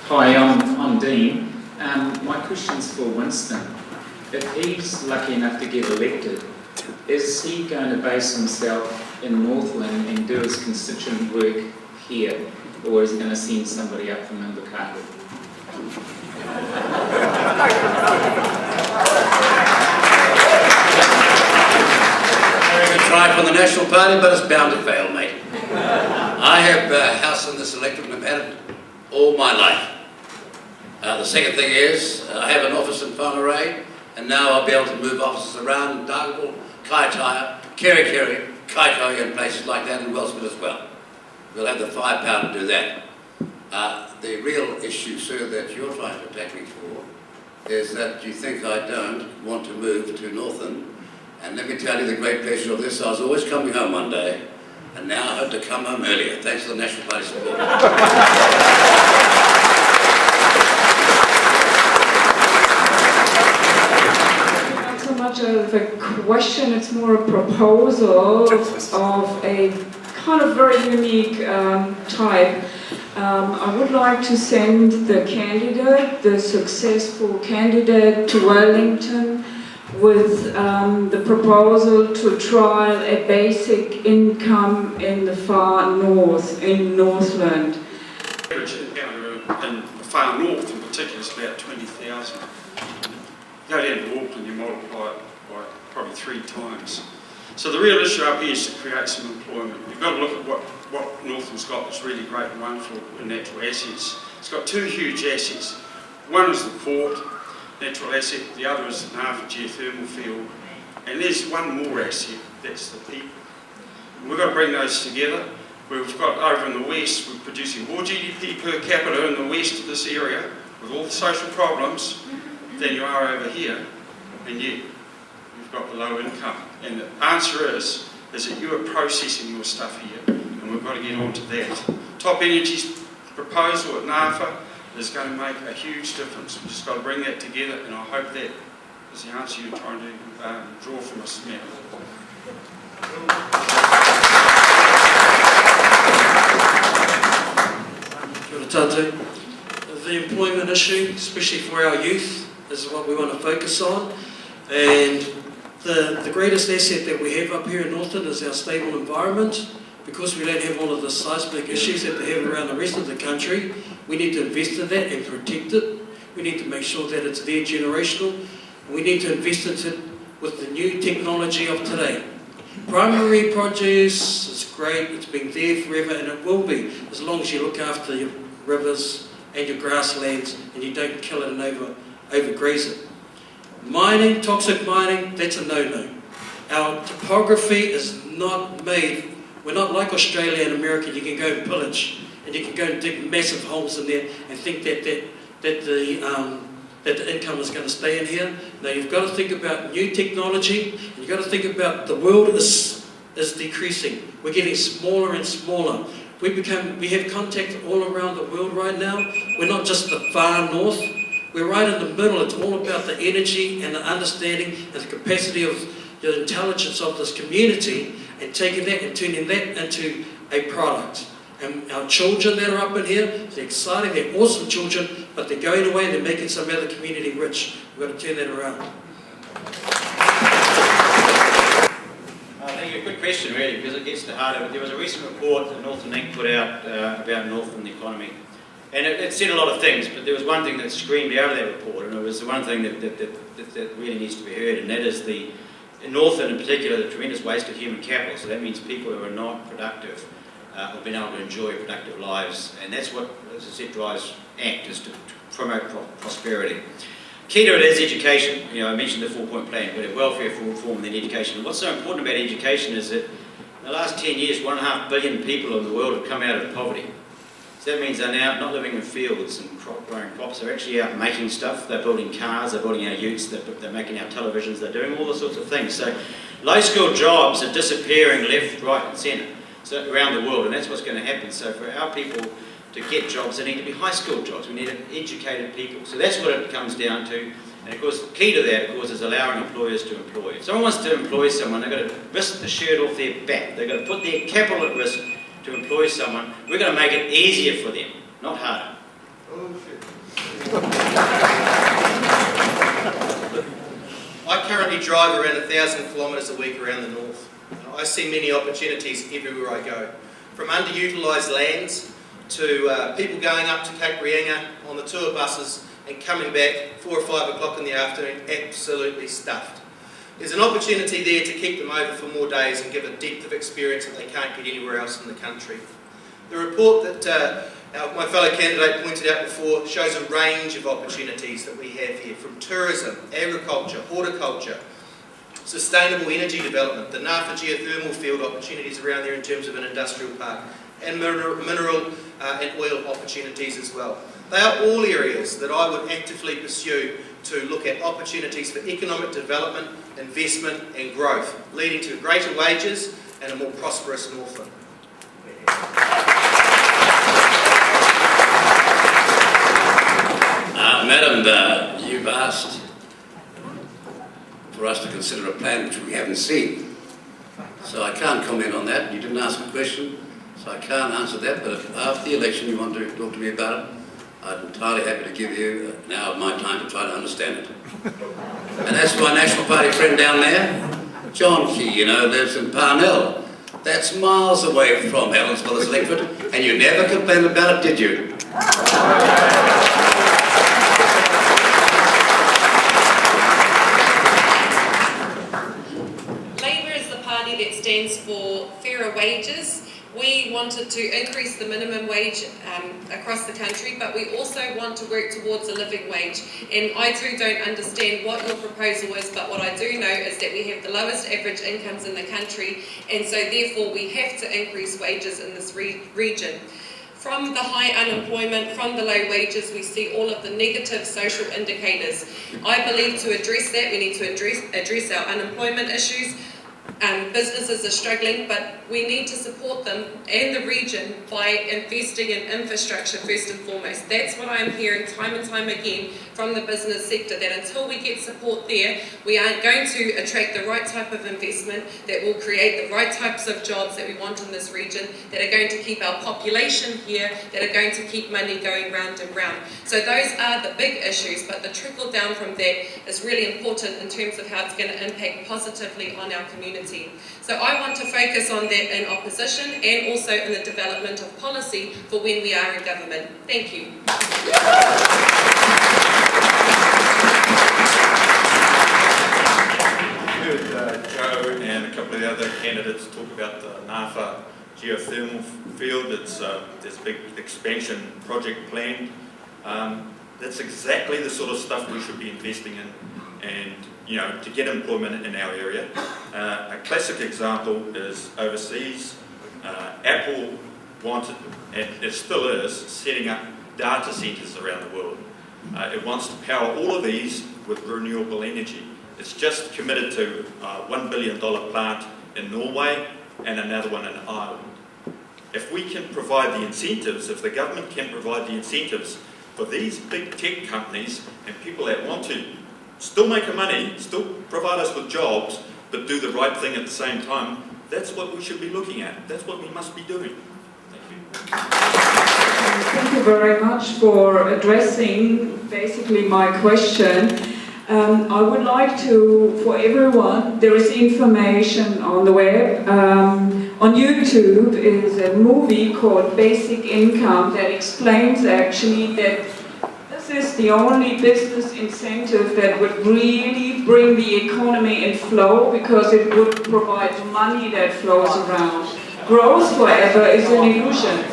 Hi, I'm Dean. My question's for Winston. If he's lucky enough to get elected, is he going to base himself in Northland and do his constituent work here, or is he going to send somebody up from Invercargill? Very good try from the National Party, but it's bound to fail, mate. I have a house in this electorate and I've had it all my life. The second thing is, I have an office in Whangarei, and now I'll be able to move offices around in Dargaville, Kaitaia, Kerikeri, Kaitaia, and places like that in Wellsford as well. We'll have the firepower to do that. The real issue, sir, that you're trying to attack me for is that you think I don't want to move to Northland. And let me tell you the great pleasure of this. I was always coming home one day, and now I hope to come home earlier, thanks to the National Party support. Not so much of a question, it's more a proposal of a kind of very unique type. I would like to send the candidate, the successful candidate, to Wellington with the proposal to trial a basic income in the far north, in Northland. Average income in the far north in particular is about 20,000. Go down to Auckland, you multiply it by probably 3 times. So the real issue up here is to create some employment. You've got to look at what Northland's got that's really great and wonderful in natural assets. It's got 2 huge assets. One is the port, natural asset, the other is the Nafa geothermal field, and there's one more asset, that's the people. And we've got to bring those together. We've got over in the west, we're producing more GDP per capita in the west of this area, with all the social problems, than you are over here, and yet you've got the low income. And the answer is that you are processing your stuff here, and we've got to get on to that. Top Energy's proposal at NAFA is going to make a huge difference. We've just got to bring that together, and I hope that is the answer you're trying to draw from us now. Kia ora tātou. The employment issue, especially for our youth, is what we want to focus on. And the greatest asset that we have up here in Northland is our stable environment. Because we don't have all of the seismic issues that they have around the rest of the country, we need to invest in that and protect it. We need to make sure that it's there generational. We need to invest in it with the new technology of today. Primary produce is great, it's been there forever, and it will be, as long as you look after your rivers and your grasslands and you don't kill it and overgraze it. Mining, toxic mining, that's a no-no. Our topography is not made. We're not like Australia and America. You can go and pillage, and you can go and dig massive holes in there and think that the income is going to stay in here. Now you've got to think about new technology, and you've got to think about the world is decreasing. We're getting smaller and smaller. We have contact all around the world right now. We're not just the far north. We're right in the middle. It's all about the energy and the understanding and the capacity of the intelligence of this community, and taking that and turning that into a product. And our children that are up in here, they're exciting, they're awesome children, but they're going away and they're making some other community rich. We've got to turn that around. I think a good question really, because it gets to the heart of it. There was a recent report that Northland Inc. put out about Northland economy. And it said a lot of things, but there was one thing that screamed out of that report, and it was the one thing that really needs to be heard, and that is in Northland in particular, the tremendous waste of human capital. So that means people who are not productive have been able to enjoy productive lives, and that's what, as I said, drives ACT, is to promote prosperity. Key to it is education. You know, I mentioned the 4-point plan, but welfare for reform and then education. And what's so important about education is that in the last 10 years, 1.5 billion people in the world have come out of poverty. So that means they're now not living in fields and growing crops, they're actually out making stuff. They're building cars, they're building our utes, they're making our televisions, they're doing all the sorts of things. So low-skilled jobs are disappearing left, right and centre around the world, and that's what's going to happen. So for our people to get jobs, they need to be high-skilled jobs. We need educated people. So that's what it comes down to. And of course, the key to that, of course, is allowing employers to employ. If someone wants to employ someone, they've got to risk the shirt off their back. They've got to put their capital at risk to employ someone. We're going to make it easier for them, not harder. I currently drive around 1,000 kilometres a week around the north. I see many opportunities everywhere I go, from underutilised lands to people going up to Cape Reinga on the tour buses and coming back 4 or 5 o'clock in the afternoon absolutely stuffed. There's an opportunity there to keep them over for more days and give a depth of experience that they can't get anywhere else in the country. The report that my fellow candidate pointed out before shows a range of opportunities that we have here, from tourism, agriculture, horticulture, sustainable energy development, the Nafa geothermal field opportunities around there in terms of an industrial park, and mineral and oil opportunities as well. They are all areas that I would actively pursue to look at opportunities for economic development, investment and growth, leading to greater wages and a more prosperous Northland. Madam, you've asked for us to consider a plan which we haven't seen. So I can't comment on that. You didn't ask a question, so I can't answer that. But if after the election you want to talk to me about it, I'm entirely happy to give you an hour of my time to try to understand it. And that's my National Party friend down there, John Key, you know, lives in Parnell. That's miles away from Helensville's electorate, and you never complained about it, did you? Labour is the party that stands for fairer wages. We wanted to increase the minimum wage across the country, but we also want to work towards a living wage. And I too don't understand what your proposal is, but what I do know is that we have the lowest average incomes in the country, and so therefore we have to increase wages in this region. From the high unemployment, from the low wages, we see all of the negative social indicators. I believe to address that, we need to address our unemployment issues. Businesses are struggling, but we need to support them and the region by investing in infrastructure first and foremost. That's what I'm hearing time and time again from the business sector, that until we get support there, we aren't going to attract the right type of investment that will create the right types of jobs that we want in this region, that are going to keep our population here, that are going to keep money going round and round. So those are the big issues, but the trickle down from that is really important in terms of how it's going to impact positively on our community. So I want to focus on that in opposition and also in the development of policy for when we are in government. Thank you. You heard Joe and a couple of the other candidates talk about the Nafa geothermal field. There's a big expansion project planned. That's exactly the sort of stuff we should be investing in, and to get employment in our area. A classic example is overseas. Apple wanted, and it still is, setting up data centres around the world. It wants to power all of these with renewable energy. It's just committed to a $1 billion plant in Norway and another one in Ireland. If we can provide the incentives, if the government can provide the incentives for these big tech companies and people that want to still make money, still provide us with jobs, but do the right thing at the same time, that's what we should be looking at. That's what we must be doing. Thank you. Thank you very much for addressing basically my question. I would like to, for everyone, there is information on the web. On YouTube is a movie called Basic Income that explains actually that this is the only business incentive that would really bring the economy in flow, because it would provide money that flows around. Growth, however, is an illusion.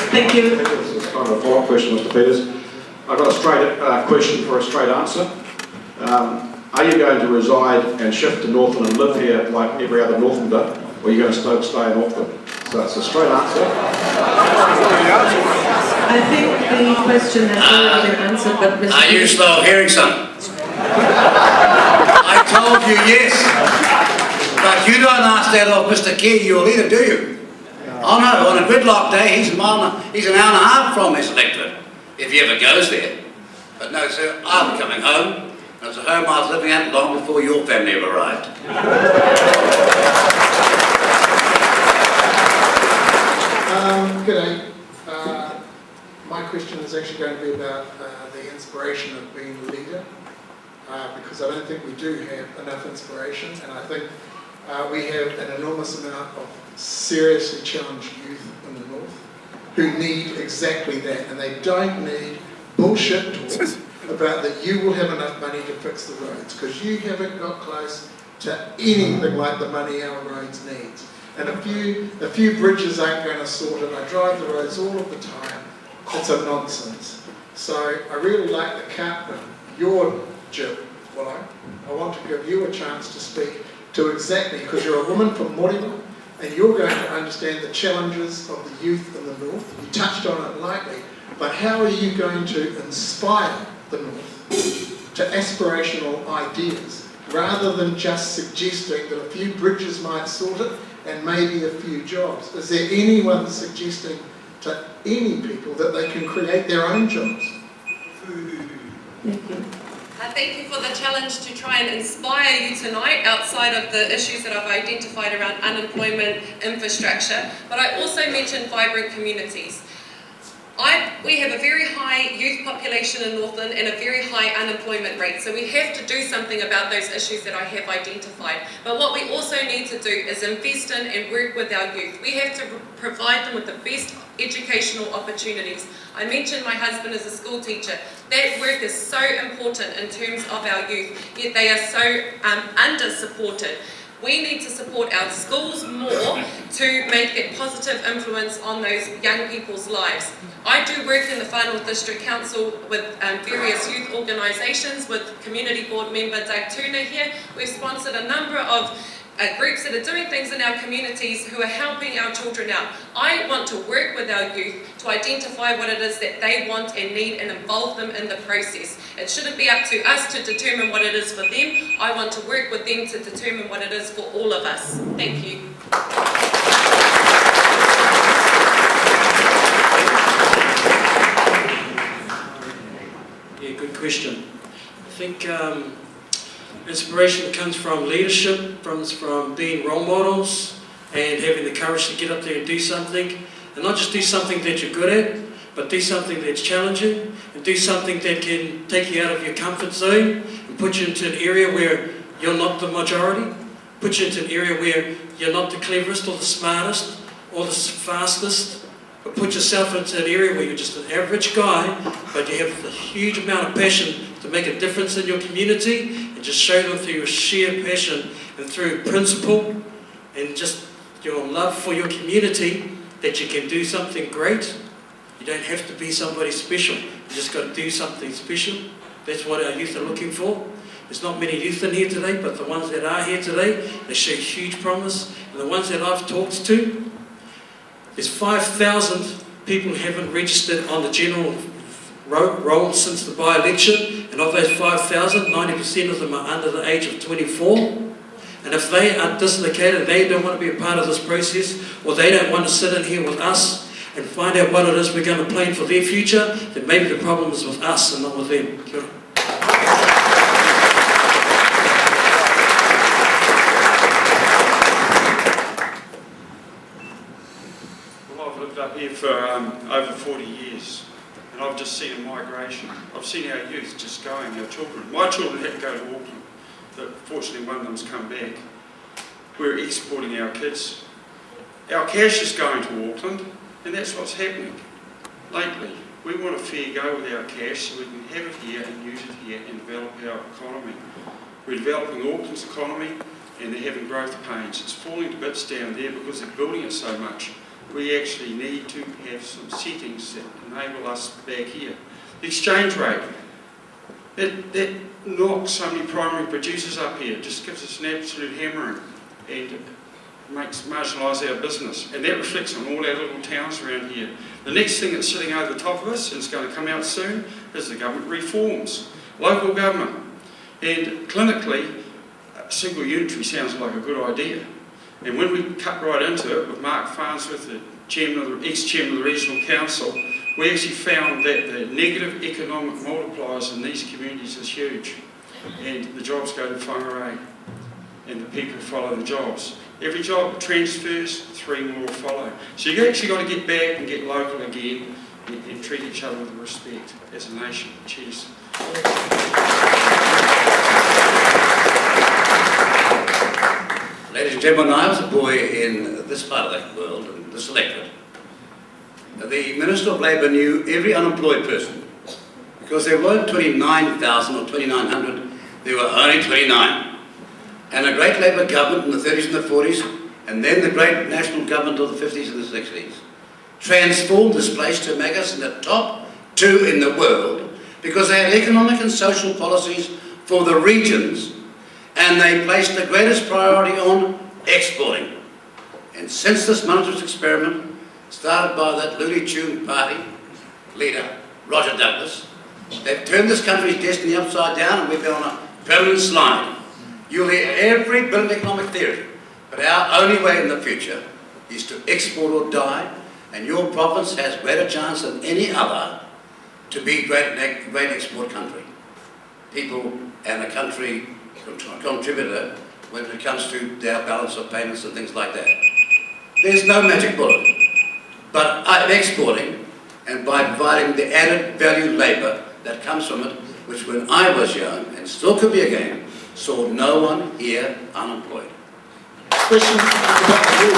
Thank you. This is kind of a follow-up question, Mr. Peters. I've got a straight question for a straight answer. Are you going to reside and shift to Northland and live here like every other Northlander, or are you going to stay in Auckland? So it's a straight answer. I think the question has already been answered, but Mr. Are you slow of hearing, son? I told you yes. But you don't ask that of Mr. Key, you'll either, do you? Oh no, on a gridlock day, he's an hour and a half from his electorate, if he ever goes there. But no, sir, I'm coming home. And it's a home I was living at long before your family have arrived. G'day. My question is actually going to be about the inspiration of being a leader, because I don't think we do have enough inspiration, and I think we have an enormous amount of seriously challenged youth in the north who need exactly that, and they don't need bullshit talk about that you will have enough money to fix the roads, because you haven't got close to anything like the money our roads needs. And a few bridges aren't going to sort it. I drive the roads all of the time. It's a nonsense. So I really like the cut of your jib, Willow. I want to give you a chance to speak to exactly, because you're a woman from Moriwa, and you're going to understand the challenges of the youth in the north. You touched on it lightly, but how are you going to inspire the north to aspirational ideas, rather than just suggesting that a few bridges might sort it and maybe a few jobs? Is there anyone suggesting to any people that they can create their own jobs? Thank you. Thank you for the challenge to try and inspire you tonight outside of the issues that I've identified around unemployment, infrastructure, but I also mentioned vibrant communities. We have a very high youth population in Northland and a very high unemployment rate, so we have to do something about those issues that I have identified. But what we also need to do is invest in and work with our youth. We have to provide them with the best educational opportunities. I mentioned my husband is a school teacher. That work is so important in terms of our youth, yet they are so under-supported. We need to support our schools more to make a positive influence on those young people's lives. I do work in the Whānau North District Council with various youth organisations, with Community Board member Doug Turner here. We've sponsored a number of groups that are doing things in our communities who are helping our children out. I want to work with our youth to identify what it is that they want and need and involve them in the process. It shouldn't be up to us to determine what it is for them. I want to work with them to determine what it is for all of us. Thank you. Yeah, good question. I think inspiration comes from leadership, comes from being role models and having the courage to get up there and do something. And not just do something that you're good at, but do something that's challenging, and do something that can take you out of your comfort zone and put you into an area where you're not the majority, put you into an area where you're not the cleverest or the smartest or the fastest, but put yourself into an area where you're just an average guy, but you have a huge amount of passion to make a difference in your community, and just show them through your sheer passion and through principle and just your love for your community that you can do something great. You don't have to be somebody special. You just got to do something special. That's what our youth are looking for. There's not many youth in here today, but the ones that are here today, they show huge promise. And the ones that I've talked to, there's 5,000 people who haven't registered on the general roll since the by-election, and of those 5,000, 90% of them are under the age of 24. And if they are dislocated, they don't want to be a part of this process, or they don't want to sit in here with us and find out what it is we're going to plan for their future, then maybe the problem is with us and not with them. Kia ora. Well, I've lived up here for over 40 years, and I've just seen a migration. I've seen our youth just going, our children. My children had to go to Auckland, but fortunately one of them's come back. We're exporting our kids. Our cash is going to Auckland, and that's what's happening lately. We want a fair go with our cash so we can have it here and use it here and develop our economy. We're developing Auckland's economy, and they're having growth pains. It's falling to bits down there because they're building it so much. We actually need to have some settings that enable us back here. The exchange rate, that knocks so many primary producers up here, just gives us an absolute hammering and makes marginalise our business. And that reflects on all our little towns around here. The next thing that's sitting over the top of us, and it's going to come out soon, is the government reforms. Local government. And clinically, single unitary sounds like a good idea. And when we cut right into it with Mark Farnsworth, the ex-chairman of the Regional Council, we actually found that the negative economic multipliers in these communities is huge. And the jobs go to whangarei, and the people follow the jobs. Every job transfers, 3 more will follow. So you've actually got to get back and get local again and treat each other with respect as a nation. Cheers. Ladies and gentlemen, I was a boy in this part of the world, in this electorate. The Minister of Labour knew every unemployed person, because there weren't 29,000 or 2,900, there were only 29. And a great Labour government in the 30s and the 40s, and then the great national government of the 50s and the 60s, transformed this place to make us in the top 2 in the world, because they had economic and social policies for the regions, and they placed the greatest priority on exporting. And since this monetarist experiment, started by that Willow-Jean Party leader, Roger Douglas, they've turned this country's destiny upside down, and we've been on a permanent slide. You'll hear every bit of economic theory, but our only way in the future is to export or die, and your province has greater chance than any other to be a great export country. People and a country contributor when it comes to their balance of payments and things like that. There's no magic bullet, but I'm exporting, and by providing the added value labour that comes from it, which when I was young, and still could be again, saw no one here unemployed. Question about the youth.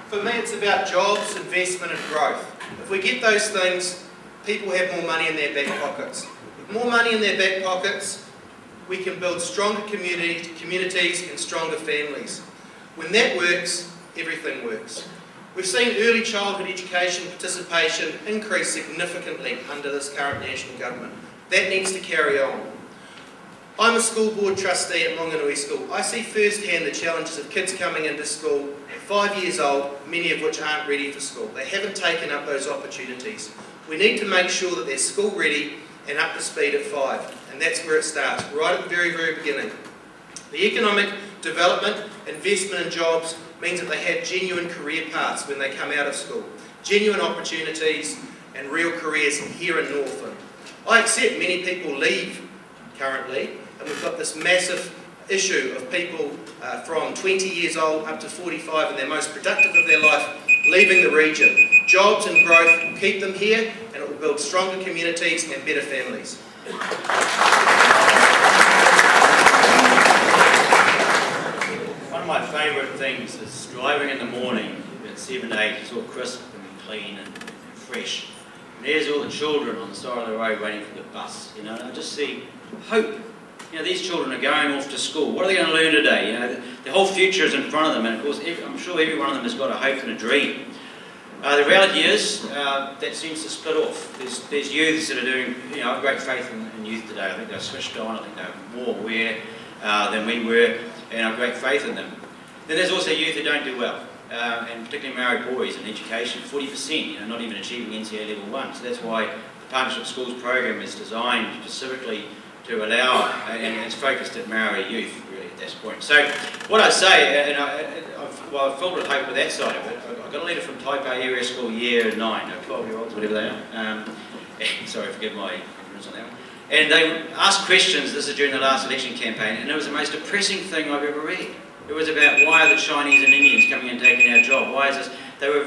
For me, it's about jobs, investment and growth. If we get those things, people have more money in their back pockets. With more money in their back pockets, we can build stronger communities and stronger families. When that works, everything works. We've seen early childhood education participation increase significantly under this current national government. That needs to carry on. I'm a school board trustee at Ronganui School. I see firsthand the challenges of kids coming into school at 5 years old, many of which aren't ready for school. They haven't taken up those opportunities. We need to make sure that they're school ready and up to speed at 5. And that's where it starts, right at the very, very beginning. The economic development, investment and jobs means that they have genuine career paths when they come out of school, genuine opportunities and real careers here in Northland. I accept many people leave currently, and we've got this massive issue of people from 20 years old up to 45 and their most productive of their life leaving the region. Jobs and growth will keep them here, and it will build stronger communities and better families. One of my favourite things is driving in the morning at 7, 8, it's all crisp and clean and fresh. And there's all the children on the side of the road waiting for the bus, you know, and I just see hope. You know, these children are going off to school. What are they going to learn today? You know, the whole future is in front of them, and of course, I'm sure every one of them has got a hope and a dream. The reality is that seems to split off. There's youths that are doing, you know, I've great faith in youth today. I think they're switched on. I think they're more aware than we were, and I've great faith in them. Then there's also youth that don't do well, and particularly married boys in education. 40%, you know, not even achieving NCA level 1. So that's why the Partnership Schools program is designed specifically to allow, and it's focused at Maori youth really at this point. So what I say, and I've filled with hope with that side of it. I got a letter from Taipei Area School Year 9, 12-year-olds, whatever they are. Sorry, forgive my ignorance on that one. And they asked questions, this is during the last election campaign, and it was the most depressing thing I've ever read. It was about why are the Chinese and Indians coming and taking our job? Why is this? They were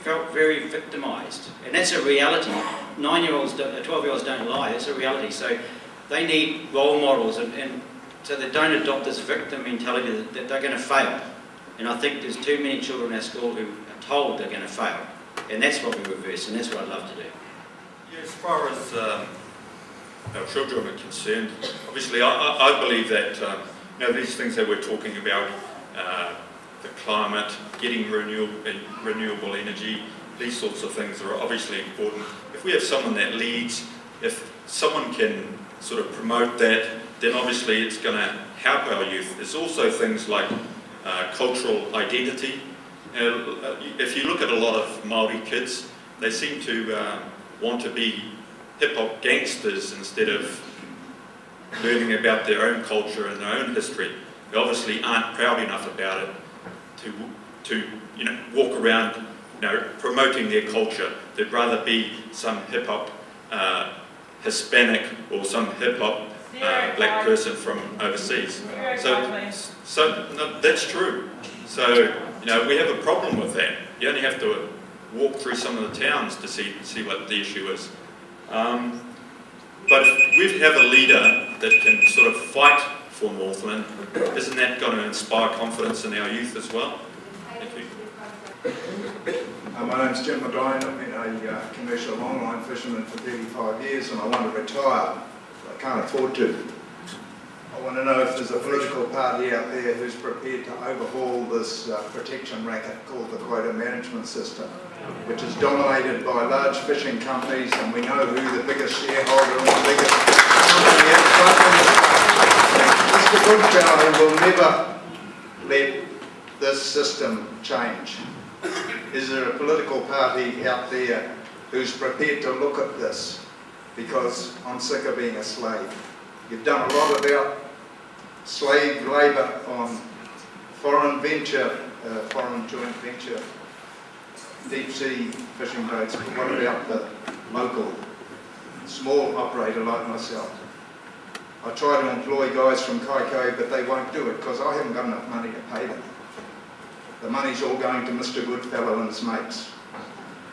felt very victimised. And that's a reality. 9-year-olds, 12-year-olds don't lie, that's a reality. So they need role models, and so they don't adopt this victim mentality that they're going to fail. And I think there's too many children in our school who are told they're going to fail. And that's what we reverse, and that's what I'd love to do. Yeah, as far as our children are concerned, obviously I believe that you know, these things that we're talking about, the climate, getting renewable energy, these sorts of things are obviously important. If we have someone that leads, if someone can sort of promote that, then obviously it's going to help our youth. There's also things like cultural identity. If you look at a lot of Māori kids, they seem to want to be hip-hop gangsters instead of learning about their own culture and their own history. They obviously aren't proud enough about it to you know, walk around, you know, promoting their culture. They'd rather be some hip-hop Hispanic or some hip-hop black person from overseas. So no, that's true. So, you know, we have a problem with that. You only have to walk through some of the towns to see what the issue is. But if we have a leader that can sort of fight for Northland, isn't that going to inspire confidence in our youth as well? Thank you. My name's Jim Madine. I've been a commercial longline fisherman for 35 years and I want to retire. I can't afford to. I want to know if there's a political party out there who's prepared to overhaul this protection racket called the quota management system, which is dominated by large fishing companies, and we know who the biggest shareholder and the biggest company is. Mr. Goodfellow will never let this system change. Is there a political party out there who's prepared to look at this? Because I'm sick of being a slave. You've done a lot about slave labour on foreign joint venture, deep sea fishing boats, but what about the local, small operator like myself? I try to employ guys from Kaiko, but they won't do it because I haven't got enough money to pay them. The money's all going to Mr. Goodfellow and his mates.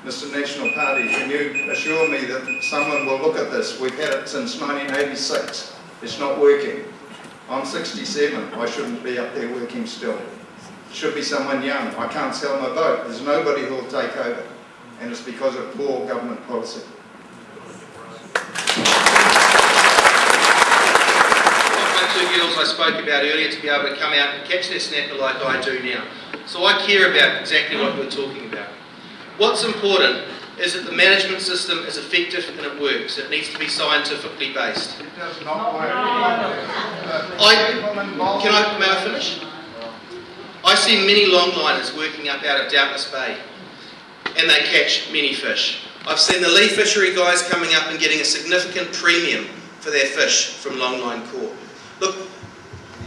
Mr. National Party, can you assure me that someone will look at this? We've had it since 1986. It's not working. I'm 67. I shouldn't be up there working still. Should be someone young. I can't sell my boat. There's nobody who will take over. And it's because of poor government policy. My two girls I spoke about earlier to be able to come out and catch their snapper like I do now. So I care about exactly what we're talking about. What's important is that the management system is effective and it works. It needs to be scientifically based. It does not work. May I finish? I see many longliners working up out of Doubtless Bay and they catch many fish. I've seen the Lee fishery guys coming up and getting a significant premium for their fish from Longline Corps. Look,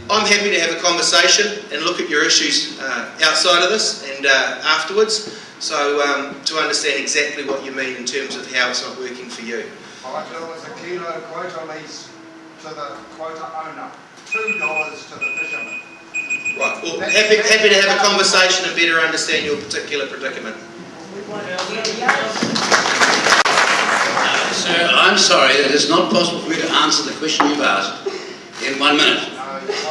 I'm happy to have a conversation and look at your issues outside of this and afterwards, so to understand exactly what you mean in terms of how it's not working for you. $5 a kilo quota lease to the quota owner, $2 to the fisherman. Right, well, happy to have a conversation and better understand your particular predicament. Sir, I'm sorry that it's not possible for me to answer the question you've asked in 1 minute.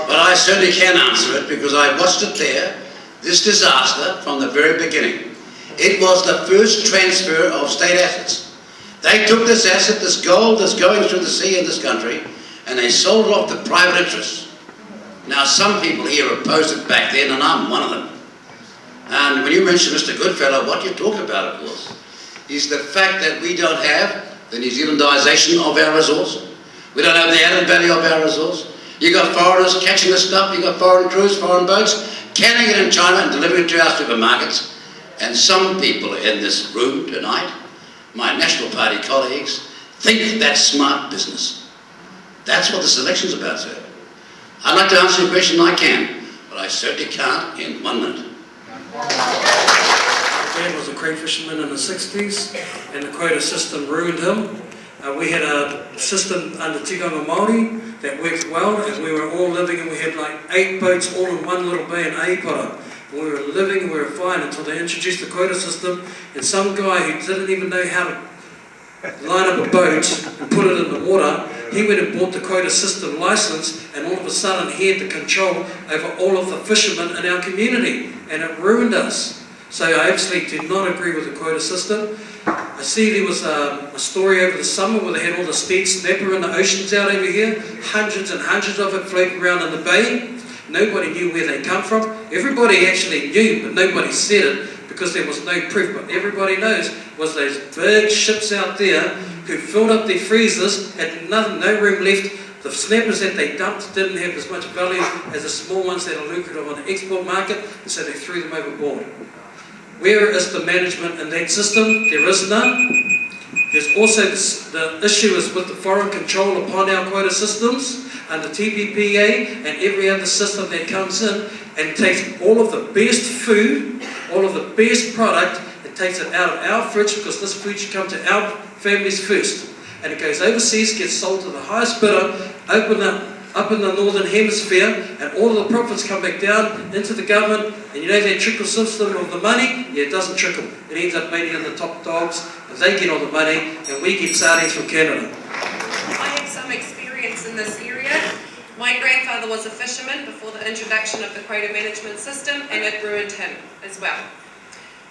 But I certainly can answer it because I watched it there, this disaster from the very beginning. It was the first transfer of state assets. They took this asset, this gold that's going through the sea in this country, and they sold it off to private interests. Now, some people here opposed it back then, and I'm one of them. And when you mention Mr. Goodfellow, what you're talking about, of course, is the fact that we don't have the New Zealandisation of our resource. We don't have the added value of our resource. You've got foreigners catching the stuff, you've got foreign crews, foreign boats, carrying it in China and delivering it to our supermarkets. And some people in this room tonight, my National Party colleagues, think that's smart business. That's what this election's about, sir. I'd like to answer your question, I can, but I certainly can't in 1 minute. My dad was a crane fisherman in the 60s, and the quota system ruined him. We had a system under Tikanga Māori that worked well, and we were all living, and we had like 8 boats all in one little bay in Aipara. We were living and we were fine until they introduced the quota system, and some guy who didn't even know how to line up a boat and put it in the water, he went and bought the quota system license, and all of a sudden he had the control over all of the fishermen in our community, and it ruined us. So I absolutely did not agree with the quota system. I see there was a story over the summer where they had all the speed snapper in the oceans out over here, hundreds and hundreds of it floating around in the bay. Nobody knew where they come from. Everybody actually knew, but nobody said it because there was no proof. But everybody knows was those big ships out there who filled up their freezers, had nothing, no room left. The snappers that they dumped didn't have as much value as the small ones that are lucrative on the export market, and so they threw them overboard. Where is the management in that system? There is none. There's also the issue is with the foreign control upon our quota systems under TPPA and every other system that comes in and takes all of the best food, all of the best product, and takes it out of our fridge because this food should come to our families first. and it goes overseas, gets sold to the highest bidder, up in the northern hemisphere, and all of the profits come back down into the government, and you know that trickle system of the money? Yeah, it doesn't trickle. It ends up mainly in the top dogs, and they get all the money, and we get sardines from Canada. I have some experience in this area. My grandfather was a fisherman before the introduction of the quota management system, and it ruined him as well.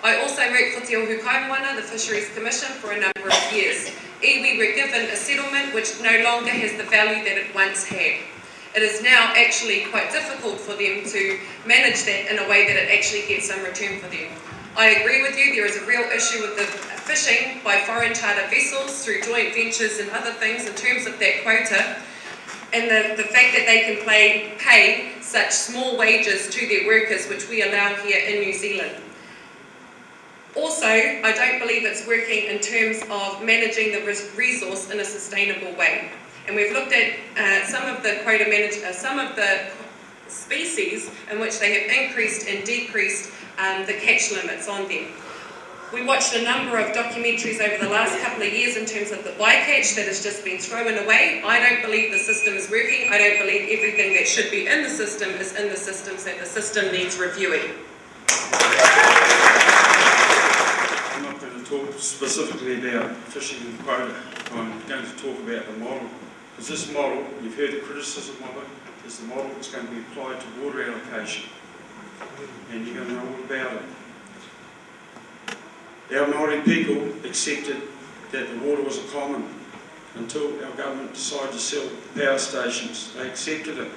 I also worked for Te Ohu Kaimwana, the Fisheries Commission, for a number of years. Iwi were given a settlement which no longer has the value that it once had. It is now actually quite difficult for them to manage that in a way that it actually gets some return for them. I agree with you, there is a real issue with the fishing by foreign charter vessels through joint ventures and other things in terms of that quota, and the fact that they can pay such small wages to their workers, which we allow here in New Zealand. Also, I don't believe it's working in terms of managing the resource in a sustainable way. And we've looked at some of the species in which they have increased and decreased the catch limits on them. We watched a number of documentaries over the last couple of years in terms of the bycatch that has just been thrown away. I don't believe the system is working. I don't believe everything that should be in the system is in the system, so the system needs reviewing. I'm not going to talk specifically about fishing and quota. I'm going to talk about the model. Because this model, you've heard the criticism of it, is the model that's going to be applied to water allocation. And you're going to know all about it. Our Māori people accepted that the water was a common until our government decided to sell power stations. They accepted it.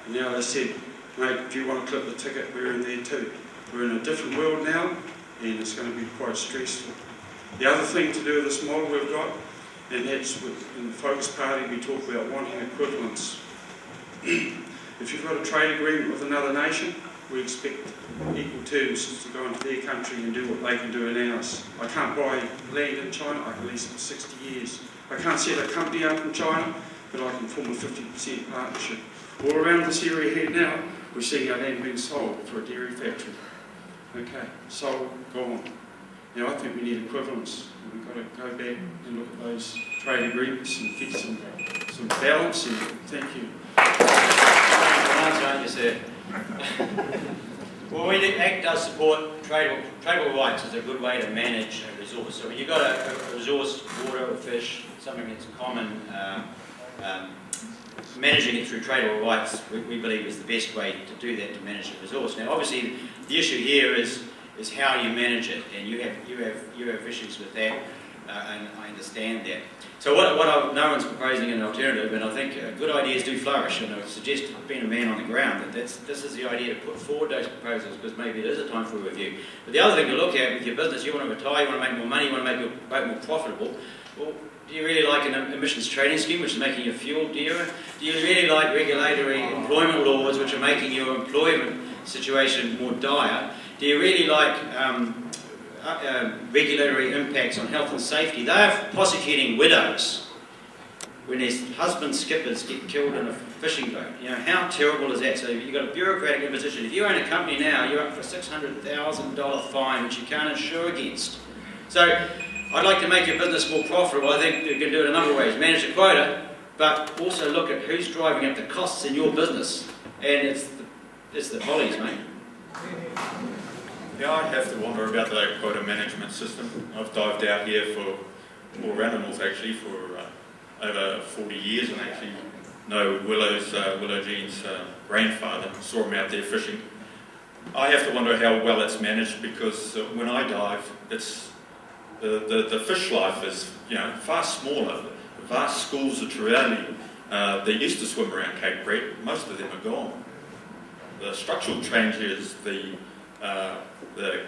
And now they said, mate, if you want to clip the ticket, we're in there too. We're in a different world now, and it's going to be quite stressful. The other thing to do with this model we've got, and that's in the Focus Party, we talk about wanting equivalence. If you've got a trade agreement with another nation, we expect equal terms to go into their country and do what they can do in ours. I can't buy land in China, I can lease it for 60 years. I can't set a company up in China, but I can form a 50% partnership. All around this area here now, we're seeing our land being sold for a dairy factory. Okay, sold, gone. Now I think we need equivalence. We've got to go back and look at those trade agreements and get some balance, and thank you. Aren't you, sir? Well, the Act does support tradable rights as a good way to manage a resource. So when you've got a resource, water or fish, something that's common, managing it through tradable rights, we believe is the best way to do that, to manage the resource. Now, obviously, the issue here is how you manage it, and you have issues with that, and I understand that. So no one's proposing an alternative, and I think good ideas do flourish, and I would suggest, being a man on the ground, that this is the idea to put forward those proposals, because maybe it is a time for a review. But the other thing to look at with your business, you want to retire, you want to make more money, you want to make your boat more profitable. Well, do you really like an emissions trading scheme which is making your fuel dearer? Do you really like regulatory employment laws which are making your employment situation more dire? Do you really like regulatory impacts on health and safety? They are prosecuting widows when their husband skippers get killed in a fishing boat. You know, how terrible is that? So you've got a bureaucratic imposition. If you own a company now, you're up for a $600,000 fine which you can't insure against. So I'd like to make your business more profitable. I think you can do it a number of ways. Manage a quota, but also look at who's driving up the costs in your business. And it's the pollies, mate. Yeah, I have to wonder about the quota management system. I've dived out here for animals actually for over 40 years, and actually know Willow-Jean's grandfather, saw him out there fishing. I have to wonder how well it's managed, because when I dive, it's the fish life is far smaller. The vast schools of Trevally, they used to swim around Cape Breton. Most of them are gone. The structural changes, the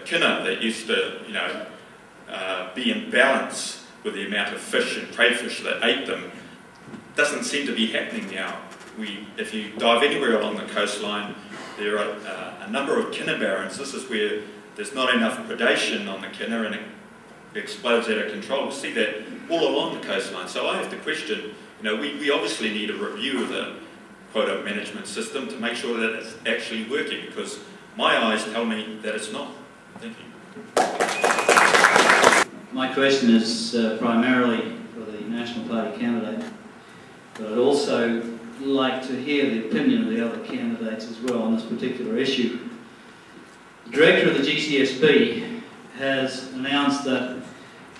kinna that used to be in balance with the amount of fish and prey fish that ate them, doesn't seem to be happening now. If you dive anywhere along the coastline, there are a number of kinna barrens. This is where there's not enough predation on the kinna and it explodes out of control. We see that all along the coastline. So I have to question, we obviously need a review of the quota management system to make sure that it's actually working, because my eyes tell me that it's not. Thank you. My question is primarily for the National Party candidate, but I'd also like to hear the opinion of the other candidates as well on this particular issue. The director of the GCSB has announced that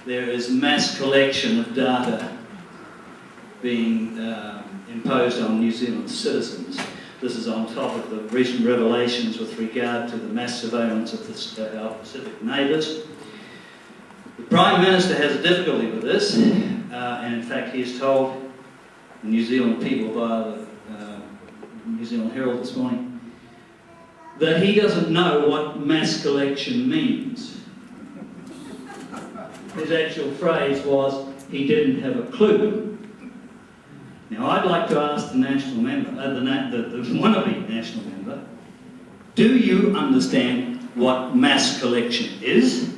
there is mass collection of data being imposed on New Zealand citizens. This is on top of the recent revelations with regard to the mass surveillance of our Pacific neighbours. The Prime Minister has a difficulty with this, and in fact he has told the New Zealand people via the New Zealand Herald this morning that he doesn't know what mass collection means. His actual phrase was, he didn't have a clue. Now I'd like to ask the national member, the wannabe national member, do you understand what mass collection is?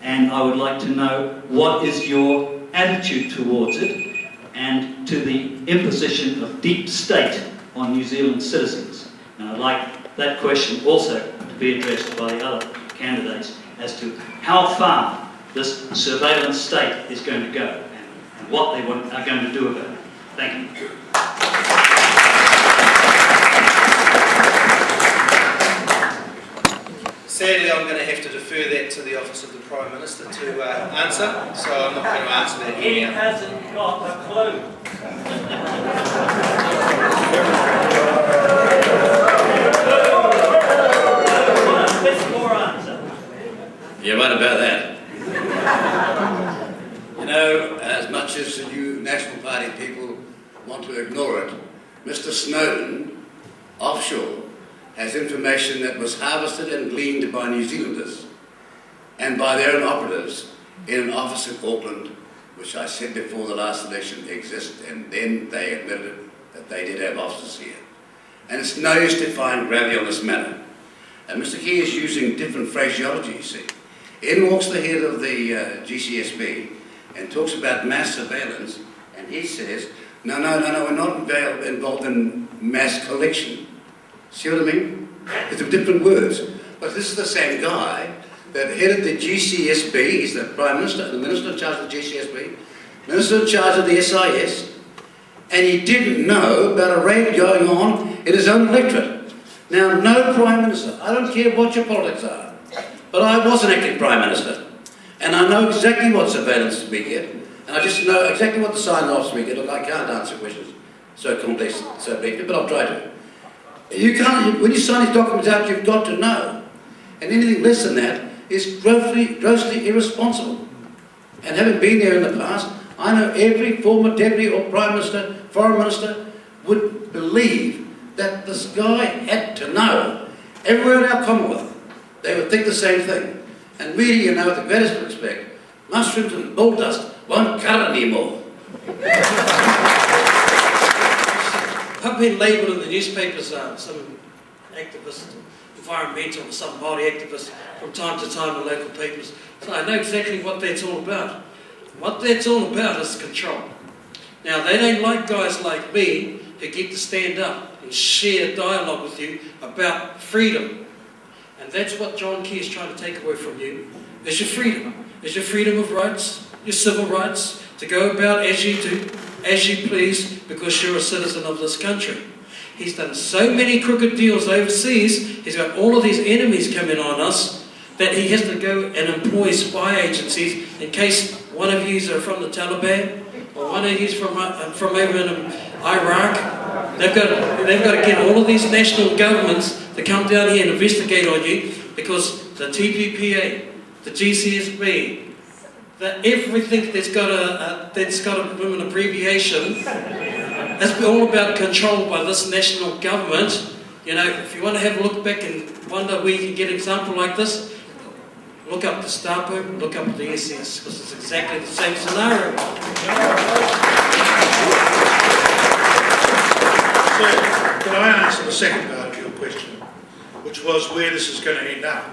And I would like to know what is your attitude towards it and to the imposition of deep state on New Zealand citizens. And I'd like that question also to be addressed by the other candidates as to how far this surveillance state is going to go and what they are going to do about it. Thank you. Sadly, I'm going to have to defer that to the Office of the Prime Minister to answer, so I'm not going to answer that here. He hasn't got a clue. You're right about that. You know, as much as you National Party people want to ignore it, Mr. Snowden, offshore, has information that was harvested and gleaned by New Zealanders and by their own operatives in an office in Auckland, which I said before the last election existed, and then they admitted that they did have offices here. And it's no use defying gravity on this matter. And Mr. Key is using different phraseology, you see. In walks the head of the GCSB and talks about mass surveillance, and he says, no, we're not involved in mass collection. See what I mean? It's different words. But this is the same guy that headed the GCSB, he's the Prime Minister, the Minister in charge of the GCSB, Minister in charge of the SIS, and he didn't know about a raid going on in his own electorate. Now, no Prime Minister, I don't care what your politics are, but I was an acting Prime Minister, and I know exactly what surveillance we get, and I just know exactly what the sign-offs we get. Look, I can't answer questions so complex, so briefly, but I'll try to. You can't, when you sign these documents out, you've got to know. And anything less than that is grossly irresponsible. And having been there in the past, I know every former deputy or prime minister, foreign minister would believe that this guy had to know. Everywhere in our Commonwealth, they would think the same thing. And really, you know, with the greatest respect, mushrooms and bull dust won't cut it anymore. I've been labelled in the newspapers some activist, environmental, some body activist from time to time in local papers. So I know exactly what that's all about. What that's all about is control. Now, they don't like guys like me who get to stand up and share dialogue with you about freedom. And that's what John Key is trying to take away from you, is your freedom. Is your freedom of rights, your civil rights, to go about as you do, as you please, because you're a citizen of this country. He's done so many crooked deals overseas, he's got all of these enemies coming on us, that he has to go and employ spy agencies in case one of you are from the Taliban, or one of you is from over in Iraq. They've got to get all of these national governments to come down here and investigate on you, because the TPPA, the GCSB, that everything that's got an abbreviation, that's all about control by this national government. You know, if you want to have a look back and wonder where you can get an example like this, look up the Stapo, look up the SS, because it's exactly the same scenario. So, can I answer the second part of your question, which was where this is going to end up?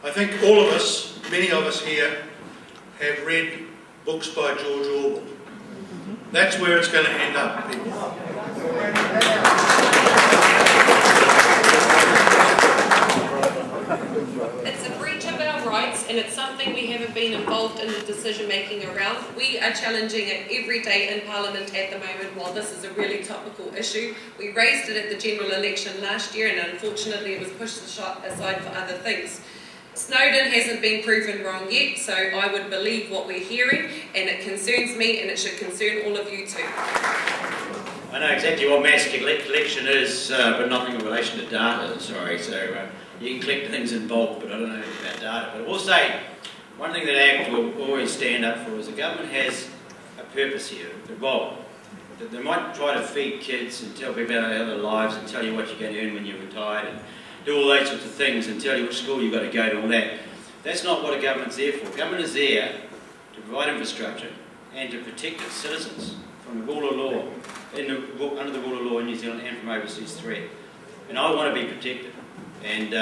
I think all of us, many of us here, have read books by George Orwell. That's where it's going to end up, people. It's a breach of our rights, and it's something we haven't been involved in the decision making around. We are challenging it every day in Parliament at the moment while this is a really topical issue. We raised it at the general election last year, and unfortunately it was pushed aside for other things. Snowden hasn't been proven wrong yet, so I would believe what we're hearing, and it concerns me, and it should concern all of you too. I know exactly what mass collection is, but nothing in relation to data, sorry. So you can collect things in bulk, but I don't know anything about data. But I will say, one thing that ACT will always stand up for is the government has a purpose here, a role. They might try to feed kids and tell people about their lives and tell you what you're going to earn when you're retired and do all those sorts of things and tell you which school you've got to go to, all that. That's not what a government's there for. Government is there to provide infrastructure and to protect its citizens from the rule of law, under the rule of law in New Zealand and from overseas threat. And I want to be protected. And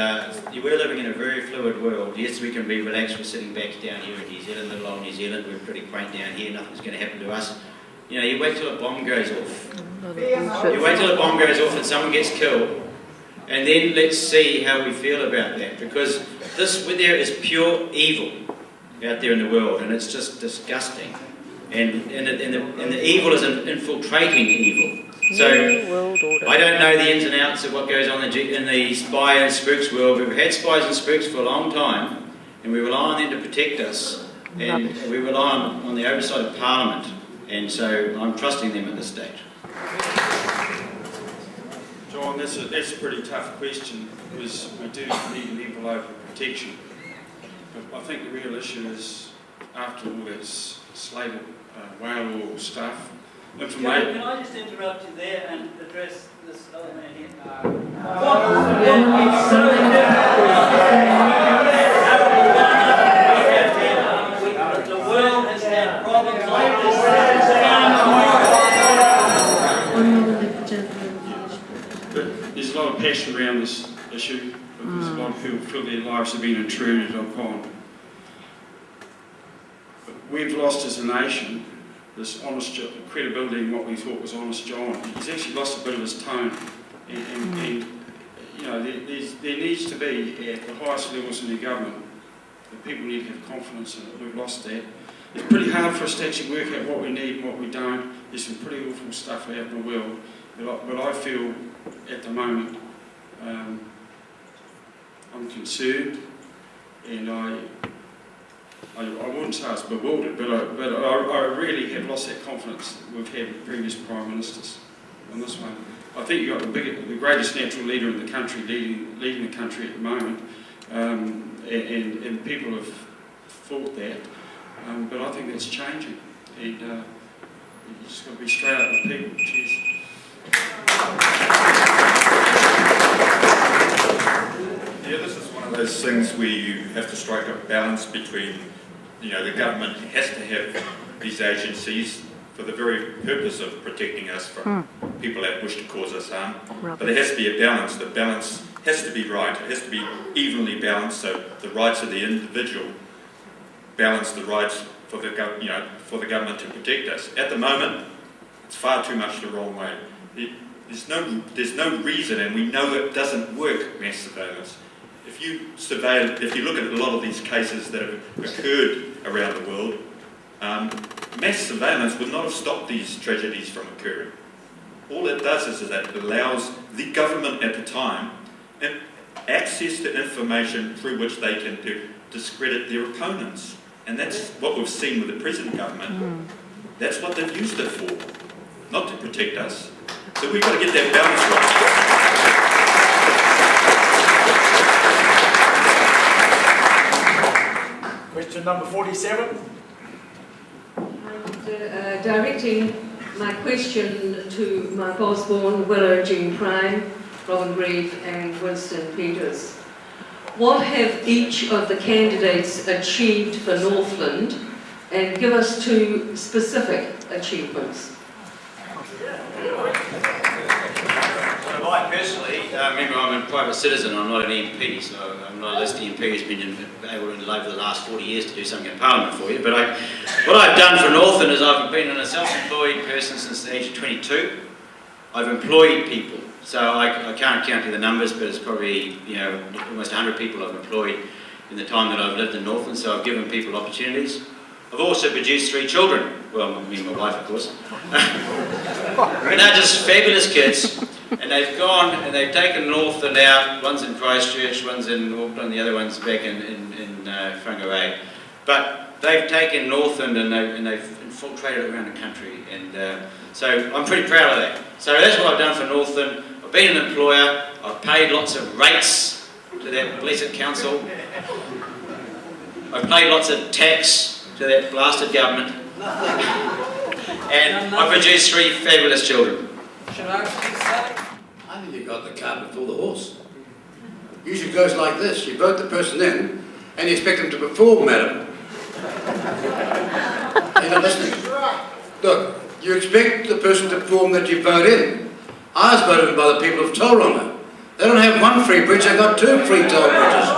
we're living in a very fluid world. Yes, we can be relaxed. We're sitting back down here in New Zealand, little old New Zealand. We're pretty quaint down here. Nothing's going to happen to us. You know, you wait till a bomb goes off. You wait till a bomb goes off and someone gets killed. And then let's see how we feel about that. Because this there is pure evil out there in the world. And it's just disgusting. And the evil is infiltrating evil. So I don't know the ins and outs of what goes on in the spy and spooks world. We've had spies and spooks for a long time, and we rely on them to protect us, and we rely on the oversight of Parliament, and so I'm trusting them at this stage. John, that's a pretty tough question, because we do need an envelope of protection. But I think the real issue is, after all this slated whale oil stuff, Can I just interrupt you there and address this other man here? The world has had problems like this. But there's a lot of passion around this issue, because a lot of people feel their lives have been intruded upon. But we've lost as a nation this honest credibility in what we thought was honest John. He's actually lost a bit of his tone, and you know, there needs to be at the highest levels in the government that people need to have confidence in it. We've lost that. It's pretty hard for us to actually work out what we need and what we don't. There's some pretty awful stuff out in the world, but I feel at the moment I'm concerned, and I wouldn't say I was bewildered, but I really have lost that confidence we've had with previous Prime Ministers on this one. I think you've got the greatest natural leader in the country leading the country at the moment, and people have thought that, but I think that's changing, and you just got to be straight up with people. Cheers. Yeah, this is one of those things where you have to strike a balance between, you know, the government has to have these agencies for the very purpose of protecting us from people that wish to cause us harm. But there has to be a balance. The balance has to be right. It has to be evenly balanced, so the rights of the individual balance the rights for the government to protect us. At the moment, it's far too much the wrong way. There's no reason, and we know it doesn't work, mass surveillance. If you look at a lot of these cases that have occurred around the world, mass surveillance would not have stopped these tragedies from occurring. All it does is that it allows the government at the time access to information through which they can discredit their opponents. And that's what we've seen with the present government. That's what they've used it for, not to protect us. So we've got to get that balance right. Question number 47. Directing my question to Mark Osborne, Willow-Jean Prime, Reuben Grieve and Winston Peters. What have each of the candidates achieved for Northland, and give us 2 specific achievements? I personally, remember I'm a private citizen, I'm not an MP, so I'm not a listed MP who's been able to over the last 40 years to do something in Parliament for you. But what I've done for Northland is I've been a self-employed person since the age of 22. I've employed people, so I can't count you the numbers, but it's probably almost 100 people I've employed. in the time that I've lived in Northland, so I've given people opportunities. I've also produced 3 children. Well, me and my wife, of course. And they're just fabulous kids. And they've gone and they've taken Northland out. One's in Christchurch, one's in Auckland, the other one's back in Whangarei. But they've taken Northland and they've infiltrated around the country. And so I'm pretty proud of that. So that's what I've done for Northland. I've been an employer. I've paid lots of rates to that blessed council. I've paid lots of tax to that blasted government. And I produced 3 fabulous children. I think you got the cart before the horse. Usually it goes like this. You vote the person in and you expect them to perform, madam. You're not listening. Look, you expect the person to perform that you vote in. I was voted in by the people of Tauranga. They don't have 1 free bridge, they've got 2 free toll bridges.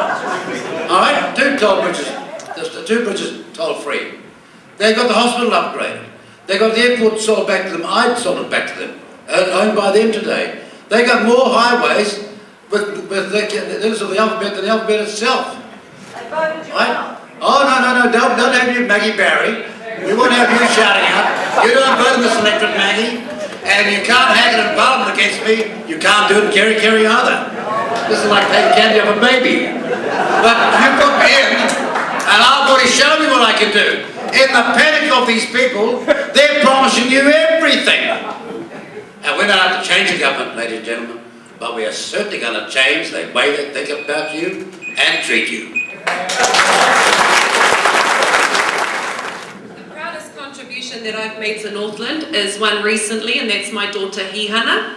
Alright, 2 toll bridges. There's 2 bridges toll free. They've got the hospital upgraded. They've got the airport sold back to them. I'd sold it back to them. Owned by them today. They got more highways with the letters of the alphabet than the alphabet itself. Right? Oh, no, don't have you, Maggie Barry. We won't have you shouting out. You don't vote in this electorate, Maggie. And you can't hack it in Parliament against me. You can't do it in Kerikeri either. This is like taking candy off a baby. But you put me in, and I've already shown you what I can do. In the panic of these people, they're promising you everything. And we're not going to change the government, ladies and gentlemen, but we are certainly going to change the way they think about you and treat you. The proudest contribution that I've made to Northland is one recently, and that's my daughter Hihana.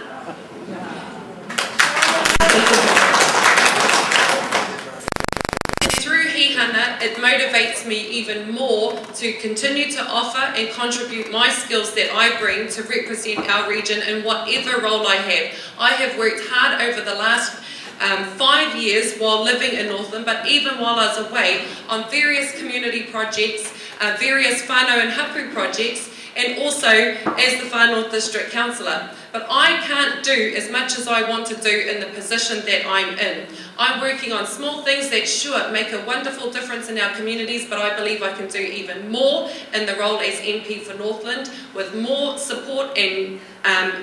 Through Hihana, it motivates me even more to continue to offer and contribute my skills that I bring to represent our region in whatever role I have. I have worked hard over the last 5 years while living in Northland, but even while I was away, on various community projects, various whānau and hapu projects, and also as the Far North District Councillor. But I can't do as much as I want to do in the position that I'm in. I'm working on small things that sure make a wonderful difference in our communities, but I believe I can do even more in the role as MP for Northland with more support and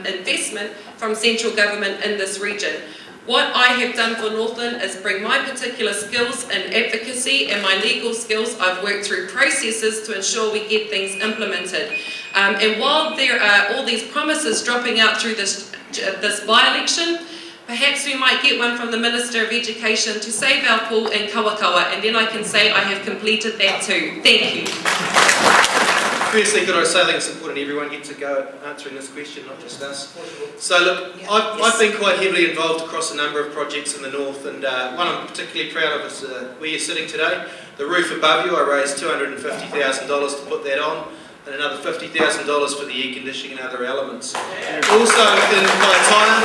investment from central government in this region. What I have done for Northland is bring my particular skills in advocacy and my legal skills. I've worked through processes to ensure we get things implemented. And while there are all these promises dropping out through this by-election, perhaps we might get one from the Minister of Education to save our pool in Kawakawa, and then I can say I have completed that too. Thank you. Firstly, could I say I think it's important everyone gets a go at answering this question, not just us. So look, I've been quite heavily involved across a number of projects in the north, and one I'm particularly proud of is where you're sitting today. The roof above you, I raised $250,000 to put that on, and another $50,000 for the air conditioning and other elements. Also in Kaitaia,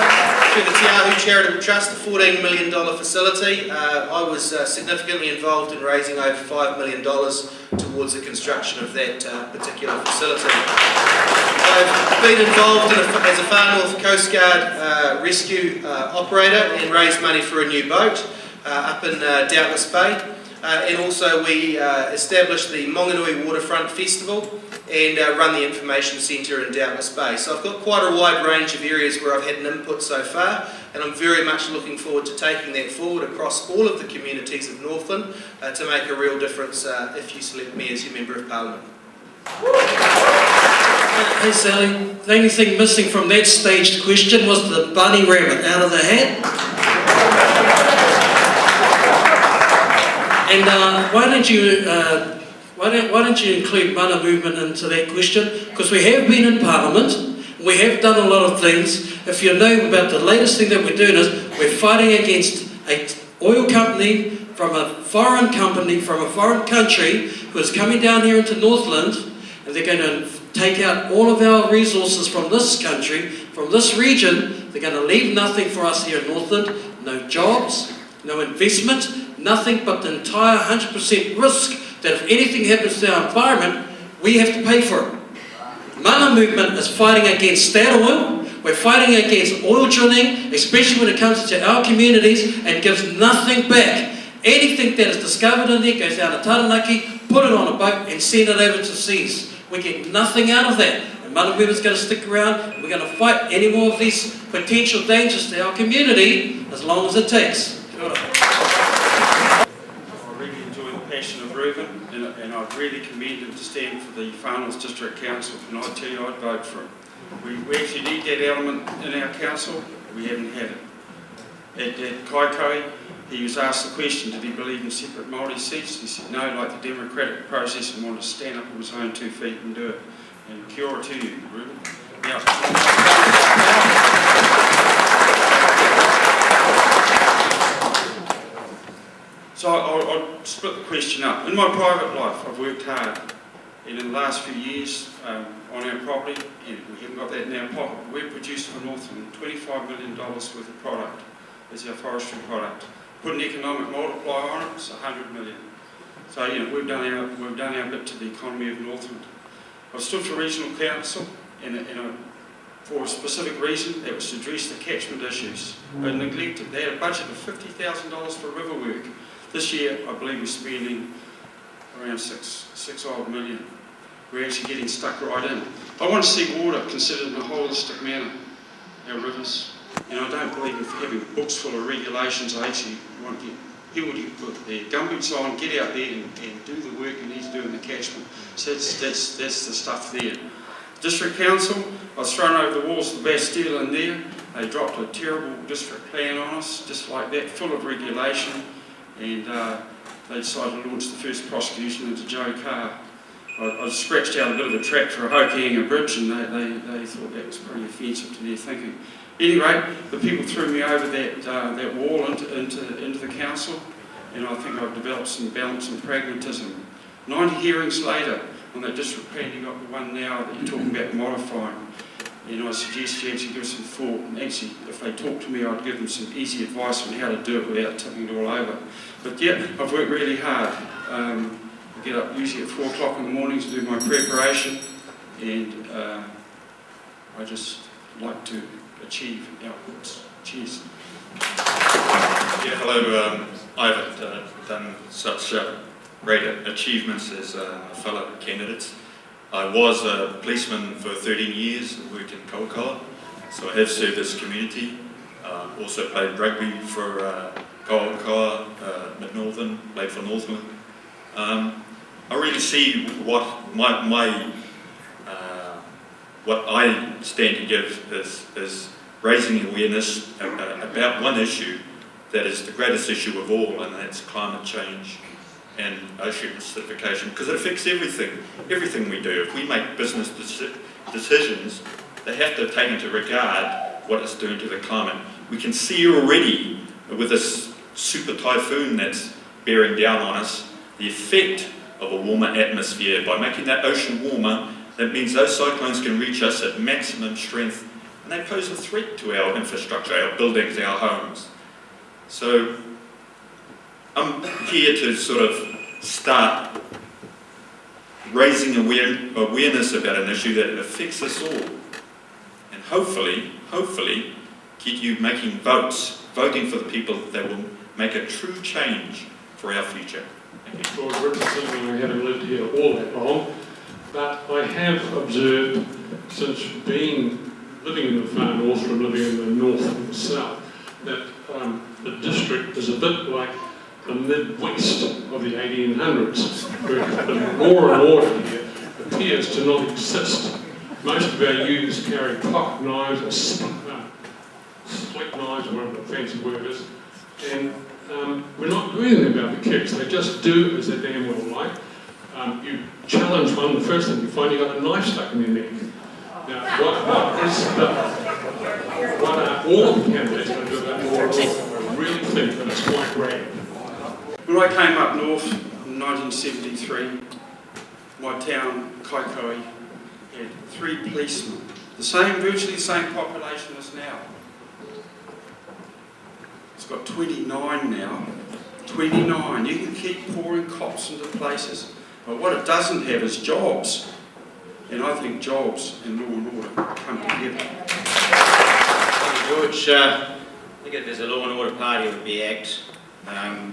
through the Te Ahu Charitable Trust, a $14 million facility, I was significantly involved in raising over $5 million towards the construction of that particular facility. I've been involved as a Far North Coast Guard rescue operator and raised money for a new boat up in Doubtless Bay. And also we established the Monganui Waterfront Festival and run the information centre in Doubtless Bay. So I've got quite a wide range of areas where I've had an input so far, and I'm very much looking forward to taking that forward across all of the communities of Northland to make a real difference if you select me as your Member of Parliament. Hey Sally, the only thing missing from that staged question was the bunny rabbit out of the hat. And why don't you include mana movement into that question? Because we have been in Parliament, we have done a lot of things. If you know about the latest thing that we're doing is we're fighting against an oil company from a foreign country who is coming down here into Northland, and they're going to take out all of our resources from this country, from this region. They're going to leave nothing for us here in Northland, no jobs, no investment, nothing but the entire 100% risk that if anything happens to our environment, we have to pay for it. Mana movement is fighting against that oil. We're fighting against oil drilling, especially when it comes to our communities, and gives nothing back. Anything that is discovered in there goes down to Taranaki, put it on a boat and send it over to seas. We get nothing out of that. And Manabue's going to stick around and we're going to fight any more of these potential dangers to our community as long as it takes. Kia ora. I really enjoy the passion of Reuben, and I'd really commend him to stand for the Whānaus District Council, and I tell you, I'd vote for him. We actually need that element in our council. We haven't had it. At Kerikeri, he was asked the question, did he believe in separate Māori seats? He said no, like the democratic process, and wanted to stand up on his own 2 feet and do it. And kia ora to you, Reuben. Yeah. So I'll split the question up. In my private life, I've worked hard. And in the last few years, on our property, and we haven't got that in our pocket, we've produced for Northland $25 million worth of product as our forestry product. Put an economic multiplier on it, it's 100 million. So, you know, we've done our bit to the economy of Northland. I've stood for regional council, and for a specific reason, that was to address the catchment issues. They neglected. They had a budget of $50,000 for river work. This year, I believe we're spending around six odd million. We're actually getting stuck right in. I want to see water considered in a holistic manner. Our rivers. And I don't believe in having books full of regulations. I actually want people to put their gumboots on, get out there and do the work you need to do in the catchment. So that's the stuff there. District Council, I was thrown over the walls of the Bastille in there. They dropped a terrible district plan on us, just like that, full of regulation. And they decided to launch the first prosecution into Joe Carr. I scratched out a bit of a track for a Hokianga bridge, and they thought that was pretty offensive to their thinking. Anyway, the people threw me over that wall into the council, and I think I've developed some balance and pragmatism. 90 hearings later on that district plan, you got the one now that you're talking about modifying. And I suggest you actually give some thought, and actually, if they talk to me, I'd give them some easy advice on how to do it without tipping it all over. But yeah, I've worked really hard. I get up usually at 4 o'clock in the morning to do my preparation, and I just like to achieve outputs. Cheers. Yeah, hello. I haven't done such great achievements as fellow candidates. I was a policeman for 13 years, worked in Kaukala, so I have served this community. Also played rugby for Kaukala, Mid-Northern, played for Northland. I really see what what I stand to give is raising awareness about one issue that is the greatest issue of all, and that's climate change and ocean acidification, because it affects everything we do. If we make business decisions, they have to take into regard what it's doing to the climate. We can see already with this super typhoon that's bearing down on us, the effect of a warmer atmosphere. By making that ocean warmer, that means those cyclones can reach us at maximum strength, and they pose a threat to our infrastructure, our buildings, our homes. So I'm here to sort of start raising awareness about an issue that affects us all, and hopefully get you making voting for the people that will make a true change for our future. Thank you. Well, Richardson, I haven't lived here all that long, but I have observed since living in the far north and living in the north and the south, that the district is a bit like the Midwest of the 1800s, where the law and order here appears to not exist. Most of our youths carry pocket knives or split knives, or whatever the fancy word is, and we're not doing anything about the kids. They just do as they damn well like. You challenge one, the first thing you find, you've got a knife stuck in your neck. Now, what are all the candidates going to do about more? I really think that it's quite great. When I came up north in 1973, my town, Kerikeri, had 3 policemen. Virtually the same population as now. It's got 29 now. 29. You can keep pouring cops into places, but what it doesn't have is jobs. And I think jobs and law and order come together. George, I think if there's a law and order party, it would be ACT.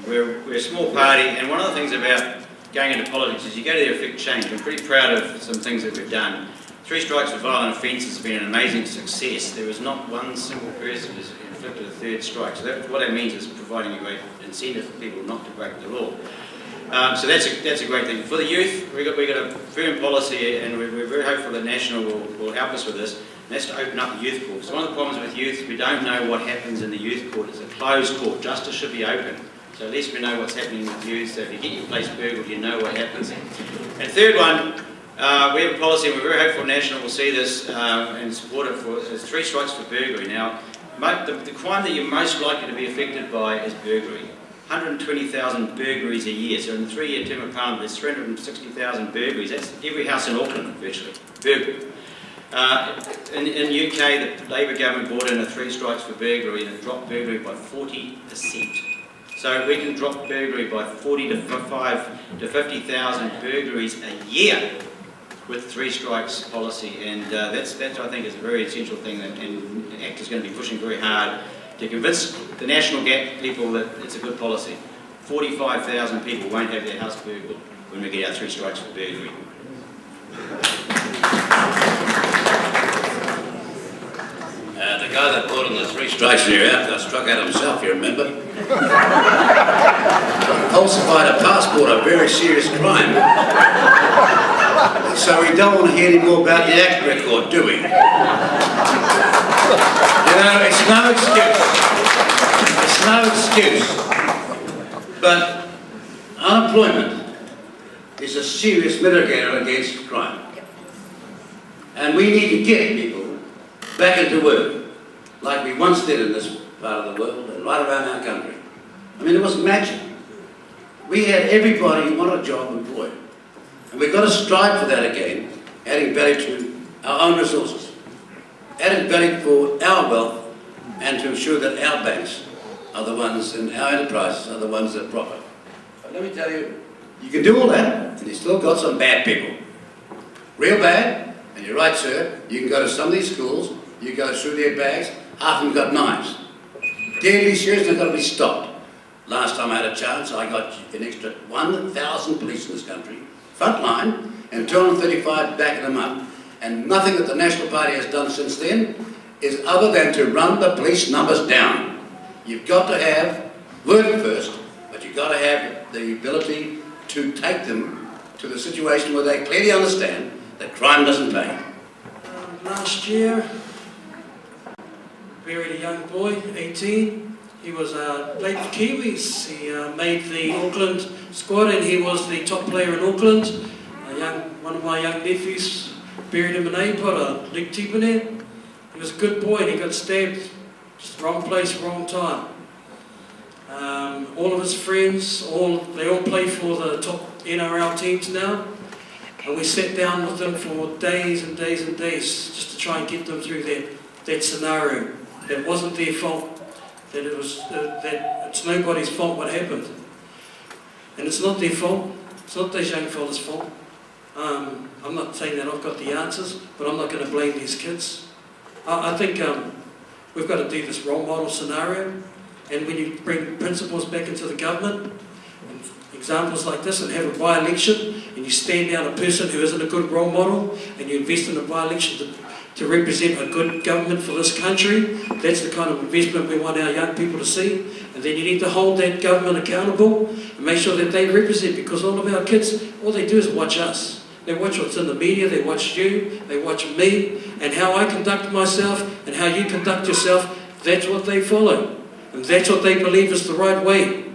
We're a small party, and one of the things about going into politics is you go there to affect change. I'm pretty proud of some things that we've done. 3 strikes for violent offence has been an amazing success. There was not one single person who's inflicted a 3rd strike. So what that means is providing a great incentive for people not to break the law. So that's a great thing. For the youth, we've got a firm policy, and we're very hopeful that National will help us with this. And that's to open up the youth court. So one of the problems with youth, we don't know what happens in the youth court. It's a closed court. Justice should be open. So at least we know what's happening with youth. So if you get your place burgled, you know what happens. And third one, we have a policy, and we're very hopeful National will see this and support it for 3 strikes for burglary. Now, the crime that you're most likely to be affected by is burglary. 120,000 burglaries a year. So in the 3-year term of Parliament, there's 360,000 burglaries. That's every house in Auckland, virtually. Burglary. In the UK, the Labour government brought in a 3 strikes for burglary, and it dropped burglary by 40%. So we can drop burglary by 40 to 50,000 burglaries a year with 3 strikes policy, and that's I think is a very essential thing, and the Act is going to be pushing very hard to convince the National Gap people that it's a good policy. 45,000 people won't have their house burgled when we get our 3 strikes for burglary. The guy that brought in the 3 strikes in your house struck out himself, you remember? Falsified a passport, a very serious crime. So we don't want to hear any more about the Act record, do we? You know, it's no excuse. It's no excuse. But unemployment is a serious mitigator against crime. And we need to get people back into work, like we once did in this part of the world and right around our country. I mean, it was magic. We had everybody who wanted a job employed. And we've got to strive for that again, adding value to our own resources, adding value for our wealth, and to ensure that our banks are the ones and our enterprises are the ones that profit. But let me tell you, you can do all that, and you still got some bad people. Real bad, and you're right, sir, you can go to some of these schools, you go through their bags, half of them got knives. Deadly serious, they've got to be stopped. Last time I had a chance, I got an extra 1,000 police in this country, front line, and 235 backing them up. And nothing that the National Party has done since then is other than to run the police numbers down. You've got to have work first, but you've got to have the ability to take them to the situation where they clearly understand that crime doesn't pay. Last year, buried a young boy, 18. He was played for Kiwis. He made the Auckland squad, and he was the top player in Auckland. One of my young nephews buried him in Apod, League Tipene. He was a good boy, and he got stabbed. Just wrong place, wrong time. All of his friends, they all play for the top NRL teams now. And we sat down with them for days and days and days just to try and get them through that scenario. That wasn't their fault. That it's nobody's fault what happened. And it's not their fault. It's not those young fellas' fault. I'm not saying that I've got the answers, but I'm not going to blame these kids. I think we've got to do this role model scenario, and when you bring principles back into the government, and examples like this, and have a by-election, and you stand down a person who isn't a good role model, and you invest in a by-election to represent a good government for this country, that's the kind of investment we want our young people to see. And then you need to hold that government accountable and make sure that they represent, because all of our kids, all they do is watch us. They watch what's in the media, they watch you, they watch me, and how I conduct myself and how you conduct yourself, that's what they follow. And that's what they believe is the right way.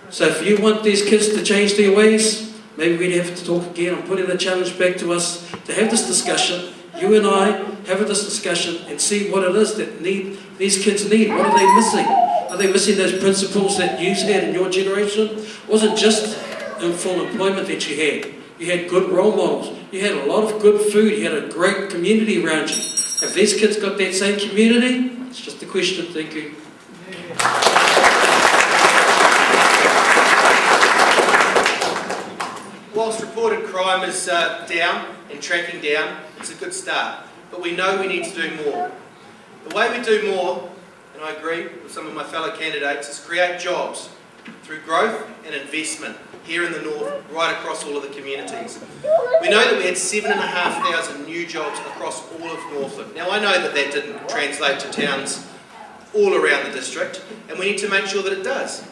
So if you want these kids to change their ways, maybe we'd have to talk again and putting the challenge back to us to have this discussion. You and I have this discussion and see what it is that these kids need. What are they missing? Are they missing those principles that you had in your generation? It wasn't just in full employment that you had. You had good role models. You had a lot of good food. You had a great community around you. Have these kids got that same community? It's just a question. Thank you. Whilst reported crime is down and tracking down, it's a good start. But we know we need to do more. The way we do more, and I agree with some of my fellow candidates, is create jobs. through growth and investment here in the north, right across all of the communities. We know that we had 7,500 new jobs across all of Northland. Now I know that that didn't translate to towns all around the district, and we need to make sure that it does.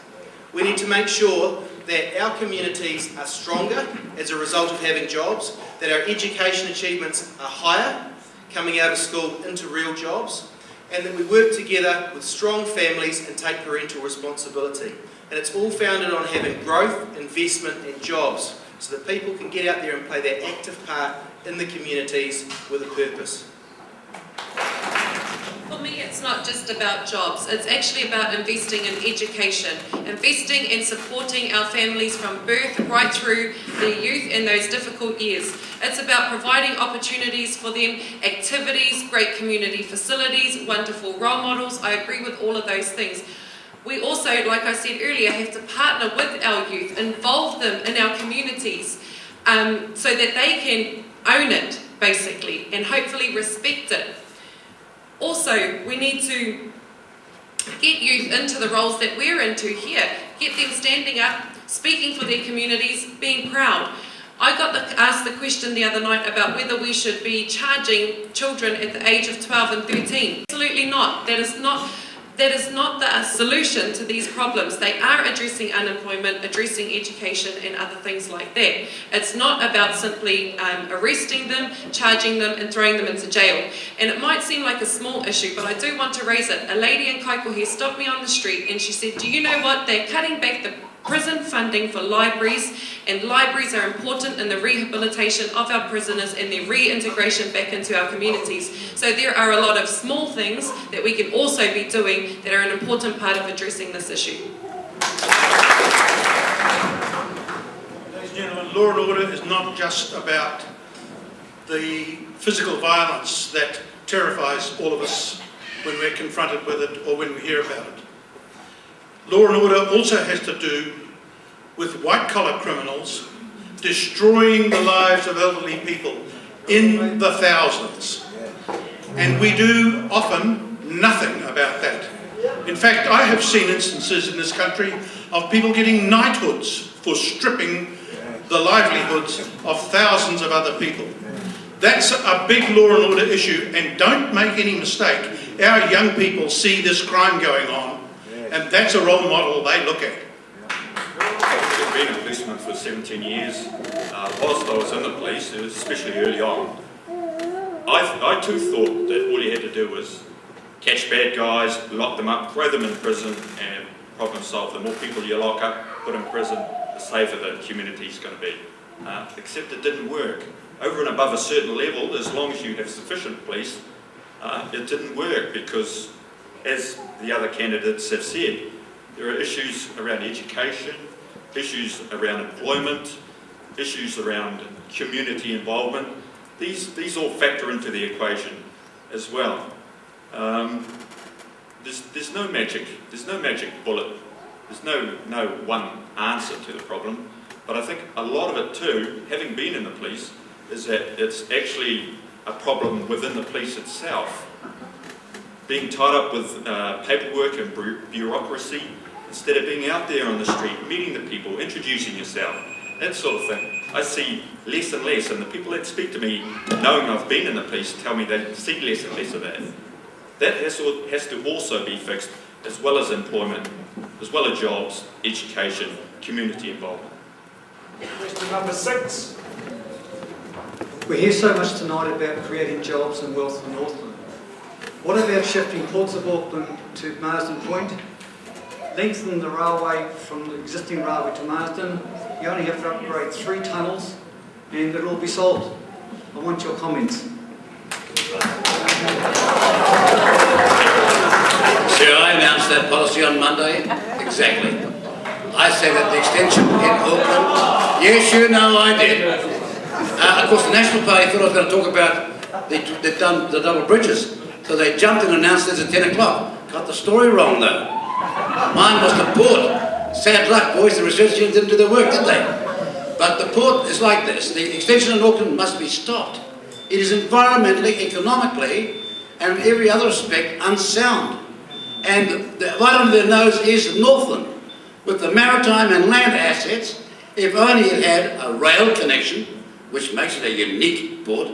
We need to make sure that our communities are stronger as a result of having jobs, that our education achievements are higher, coming out of school into real jobs, and that we work together with strong families and take parental responsibility. And it's all founded on having growth, investment and jobs, so that people can get out there and play their active part in the communities with a purpose. For me, it's not just about jobs. It's actually about investing in education, investing and supporting our families from birth right through their youth and those difficult years. It's about providing opportunities for them, activities, great community facilities, wonderful role models. I agree with all of those things. We also, like I said earlier, have to partner with our youth, involve them in our communities so that they can own it, basically, and hopefully respect it. Also, we need to get youth into the roles that we're into here, get them standing up, speaking for their communities, being proud. I got asked the question the other night about whether we should be charging children at the age of 12 and 13. Absolutely not. That is not the solution to these problems. They are addressing unemployment, addressing education and other things like that. It's not about simply arresting them, charging them and throwing them into jail. And it might seem like a small issue, but I do want to raise it. A lady in Kaikohe stopped me on the street and she said, do you know what? They're cutting back the prison funding for libraries, and libraries are important in the rehabilitation of our prisoners and their reintegration back into our communities. So there are a lot of small things that we can also be doing that are an important part of addressing this issue. Ladies and gentlemen, law and order is not just about the physical violence that terrifies all of us when we're confronted with it or when we hear about it. Law and order also has to do with white-collar criminals destroying the lives of elderly people in the thousands. And we do often nothing about that. In fact, I have seen instances in this country of people getting knighthoods for stripping the livelihoods of thousands of other people. That's a big law and order issue, and don't make any mistake, our young people see this crime going on, and that's a role model they look at. I've been a policeman for 17 years. Whilst I was in the police, especially early on, I too thought that all you had to do was catch bad guys, lock them up, throw them in prison, and problem solved. The more people you lock up, put in prison, the safer the community's going to be. Except it didn't work. Over and above a certain level, as long as you have sufficient police, it didn't work because, as the other candidates have said, there are issues around education, issues around employment, issues around community involvement. These all factor into the equation as well. There's no magic bullet. There's no one answer to the problem. But I think a lot of it too, having been in the police, is that it's actually a problem within the police itself. Being tied up with paperwork and bureaucracy, instead of being out there on the street, meeting the people, introducing yourself, that sort of thing. I see less and less, and the people that speak to me, knowing I've been in the police, tell me they see less and less of that. That has to also be fixed, as well as employment, as well as jobs, education, community involvement. Question number 6. We hear so much tonight about creating jobs and wealth in Northland. What about shifting ports of Auckland to Marsden Point? Lengthen the railway from the existing railway to Marsden. You only have to upgrade 3 tunnels and it'll all be solved. I want your comments. Sir, I announced that policy on Monday. Exactly. I said that the extension in Auckland. Yes, you know I did. Of course, the National Party thought I was going to talk about the double bridges, so they jumped and announced this at 10 o'clock. Got the story wrong, though. Mine was the port. Sad luck, boys, the research team didn't do their work, did they? But the port is like this. The extension in Auckland must be stopped. It is environmentally, economically, and in every other respect, unsound. And right under their nose is Northland. with the maritime and land assets if only it had a rail connection, which makes it a unique port.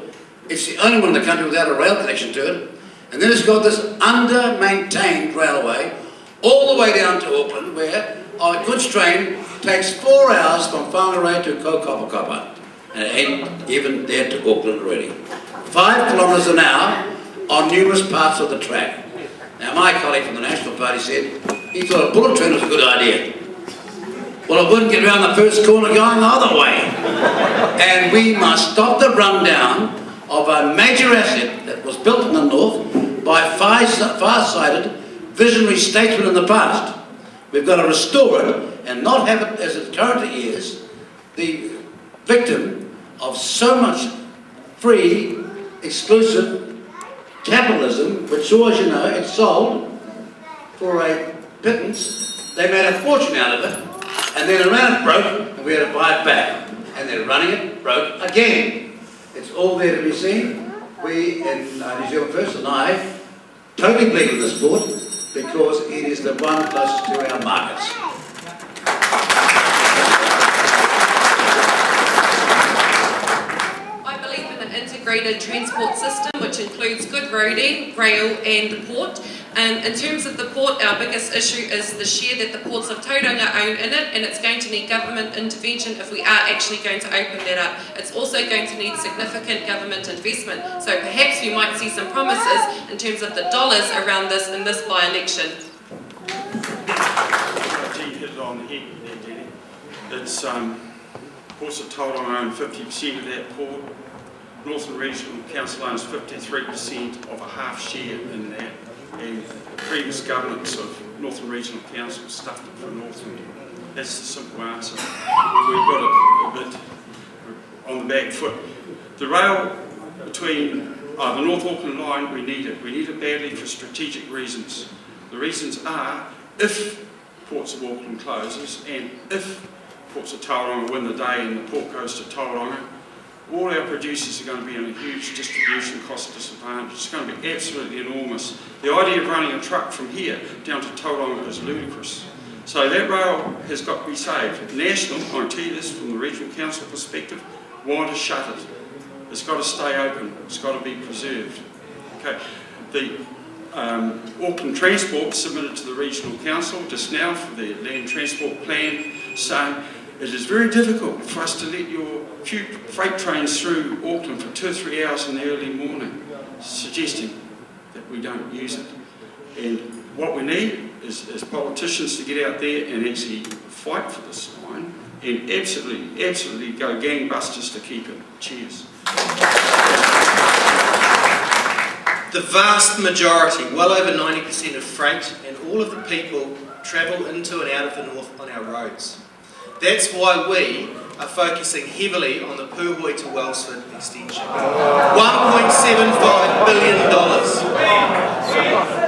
It's the only one in the country without a rail connection to it. And then it's got this under-maintained railway all the way down to Auckland, where our goods train takes 4 hours from Whangarei to Kaupapa, and it ain't even there to Auckland already. 5 kilometres an hour on numerous parts of the track. Now, my colleague from the National Party said he thought a bullet train was a good idea. Well, it wouldn't get around the first corner going the other way. And we must stop the rundown of a major asset that was built in the north by far-sighted, visionary statesmen in the past. We've got to restore it and not have it as it currently is, the victim of so much free, exclusive capitalism, which, as you know, it sold for a pittance. They made a fortune out of it, and then it ran it broke, and we had to buy it back. And they're running it broke again. It's all there to be seen. We in New Zealand First and I totally believe in this port because it is the one closest to our markets. I believe in an integrated transport system which includes good roading, rail and the port. In terms of the port, our biggest issue is the share that the ports of Tauranga own in it, and it's going to need government intervention if we are actually going to open that up. It's also going to need significant government investment, so perhaps we might see some promises in terms of the dollars around this in this by-election. G hit it on the head there, Jenny. It's ports of Tauranga own 50% of that port. Northland Regional Council owns 53% of a half share in that. And the previous governments of Northland Regional Council stuffed it for Northland. That's the simple answer. We've got it a bit on the back foot. The rail between the North Auckland line, we need it. We need it badly for strategic reasons. The reasons are if Ports of Auckland closes and if Ports of Tauranga win the day and the port goes to Tauranga, all our producers are going to be in a huge distribution cost disadvantage. It's going to be absolutely enormous. The idea of running a truck from here down to Tauranga is ludicrous. So that rail has got to be saved. National, I can tell you this from the regional council perspective, want to shut it. It's got to stay open. It's got to be preserved. Okay. The Auckland Transport submitted to the regional council just now for the land transport plan, saying it is very difficult for us to let your freight trains through Auckland for 2 or 3 hours in the early morning, suggesting that we don't use it. And what we need is politicians to get out there and actually fight for this line and absolutely go gangbusters to keep it. Cheers. The vast majority, well over 90% of freight and all of the people travel into and out of the north on our roads. That's why we are focusing heavily on the Puhoi to Wellsford extension. $1.75 billion.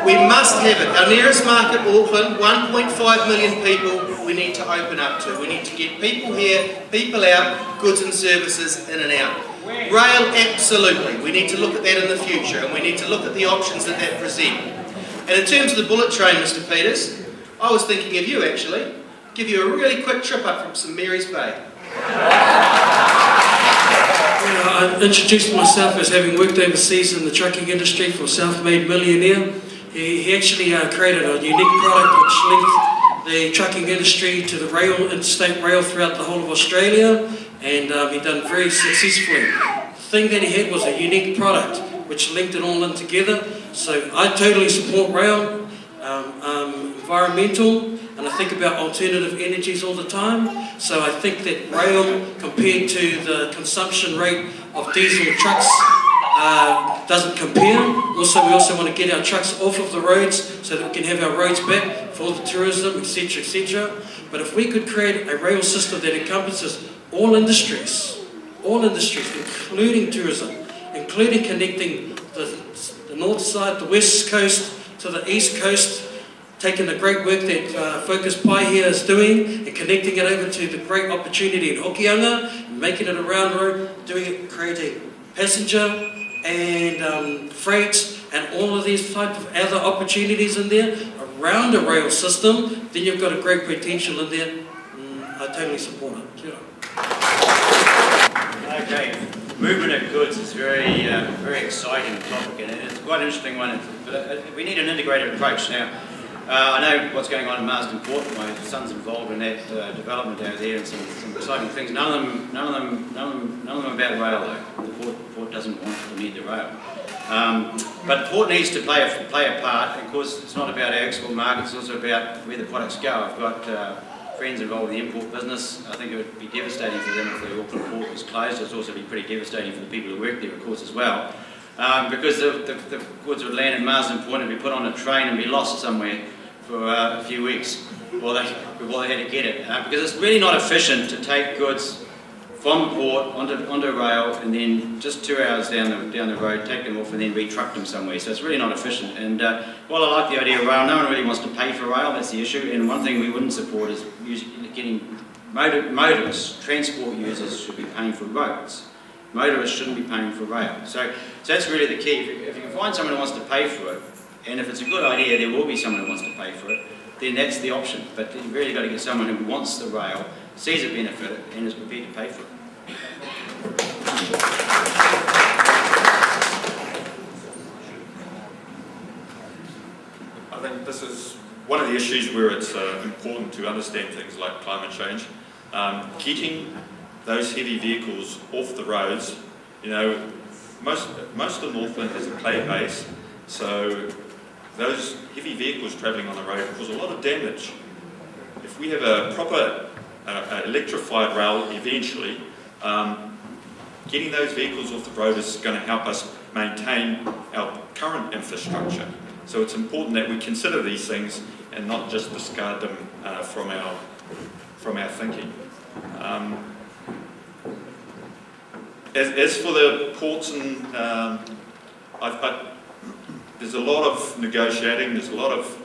We must have it. Our nearest market, Auckland, 1.5 million people we need to open up to. We need to get people here, people out, goods and services in and out. Rail, absolutely. We need to look at that in the future, and we need to look at the options that present. And in terms of the bullet train, Mr. Peters, I was thinking of you actually. Give you a really quick trip up from St Mary's Bay. I introduced myself as having worked overseas in the trucking industry for a self-made millionaire. He actually created a unique product which linked the trucking industry to the rail, interstate rail throughout the whole of Australia, and he done very successfully. The thing that he had was a unique product which linked it all in together. So I totally support rail, environmental, and I think about alternative energies all the time. So I think that rail, compared to the consumption rate of diesel trucks, doesn't compare. Also, we also want to get our trucks off of the roads so that we can have our roads back for the tourism, etc., etc. But if we could create a rail system that encompasses all industries, including tourism, including connecting the north side, the west coast to the east coast, taking the great work that Focus Pai here is doing and connecting it over to the great opportunity in Hokianga, making it a round road, creating passenger and freight and all of these type of other opportunities in there around a rail system, then you've got a great potential in there. I totally support it. Okay, movement of goods is very, very exciting topic, and it's quite an interesting one. But we need an integrated approach now. I know what's going on in Marsden Port. My son's involved in that development down there, and some exciting things. None of them about rail though. The port doesn't want or need the rail. But port needs to play a part. Of course, it's not about our export market. It's also about where the products go. I've got friends involved in the import business. I think it would be devastating for them if the Auckland port was closed. It would also be pretty devastating for the people who work there, of course, as well. Because the goods would land in Marsden Point and be put on a train and be lost somewhere for a few weeks while they had to get it. Because it's really not efficient to take goods from the port onto rail and then just 2 hours down the road, take them off and then re-truck them somewhere. So it's really not efficient. And while I like the idea of rail, no one really wants to pay for rail, that's the issue. And one thing we wouldn't support is getting motorists, transport users should be paying for roads. Motorists shouldn't be paying for rail. So that's really the key. If you can find someone who wants to pay for it, and if it's a good idea, there will be someone who wants to pay for it, then that's the option. But you've really got to get someone who wants the rail, sees a benefit, and is prepared to pay for it. I think this is one of the issues where it's important to understand things like climate change. Getting those heavy vehicles off the roads, most of Northland has a clay base, so those heavy vehicles travelling on the road cause a lot of damage. If we have a proper electrified rail eventually, getting those vehicles off the road is going to help us maintain our current infrastructure. So it's important that we consider these things and not just discard them from our thinking. As for the ports, and there's a lot of negotiating, there's a lot of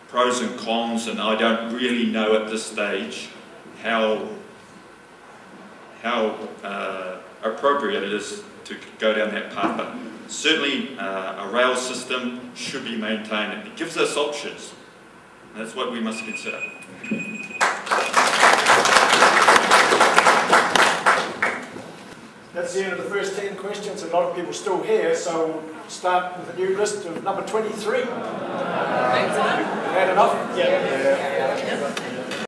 pros and cons, and I don't really know at this stage how appropriate it is to go down that path. But certainly a rail system should be maintained. It gives us options. And that's what we must consider. That's the end of the first 10 questions. A lot of people still here, so we'll start with a new list of number 23. Had enough? Yeah.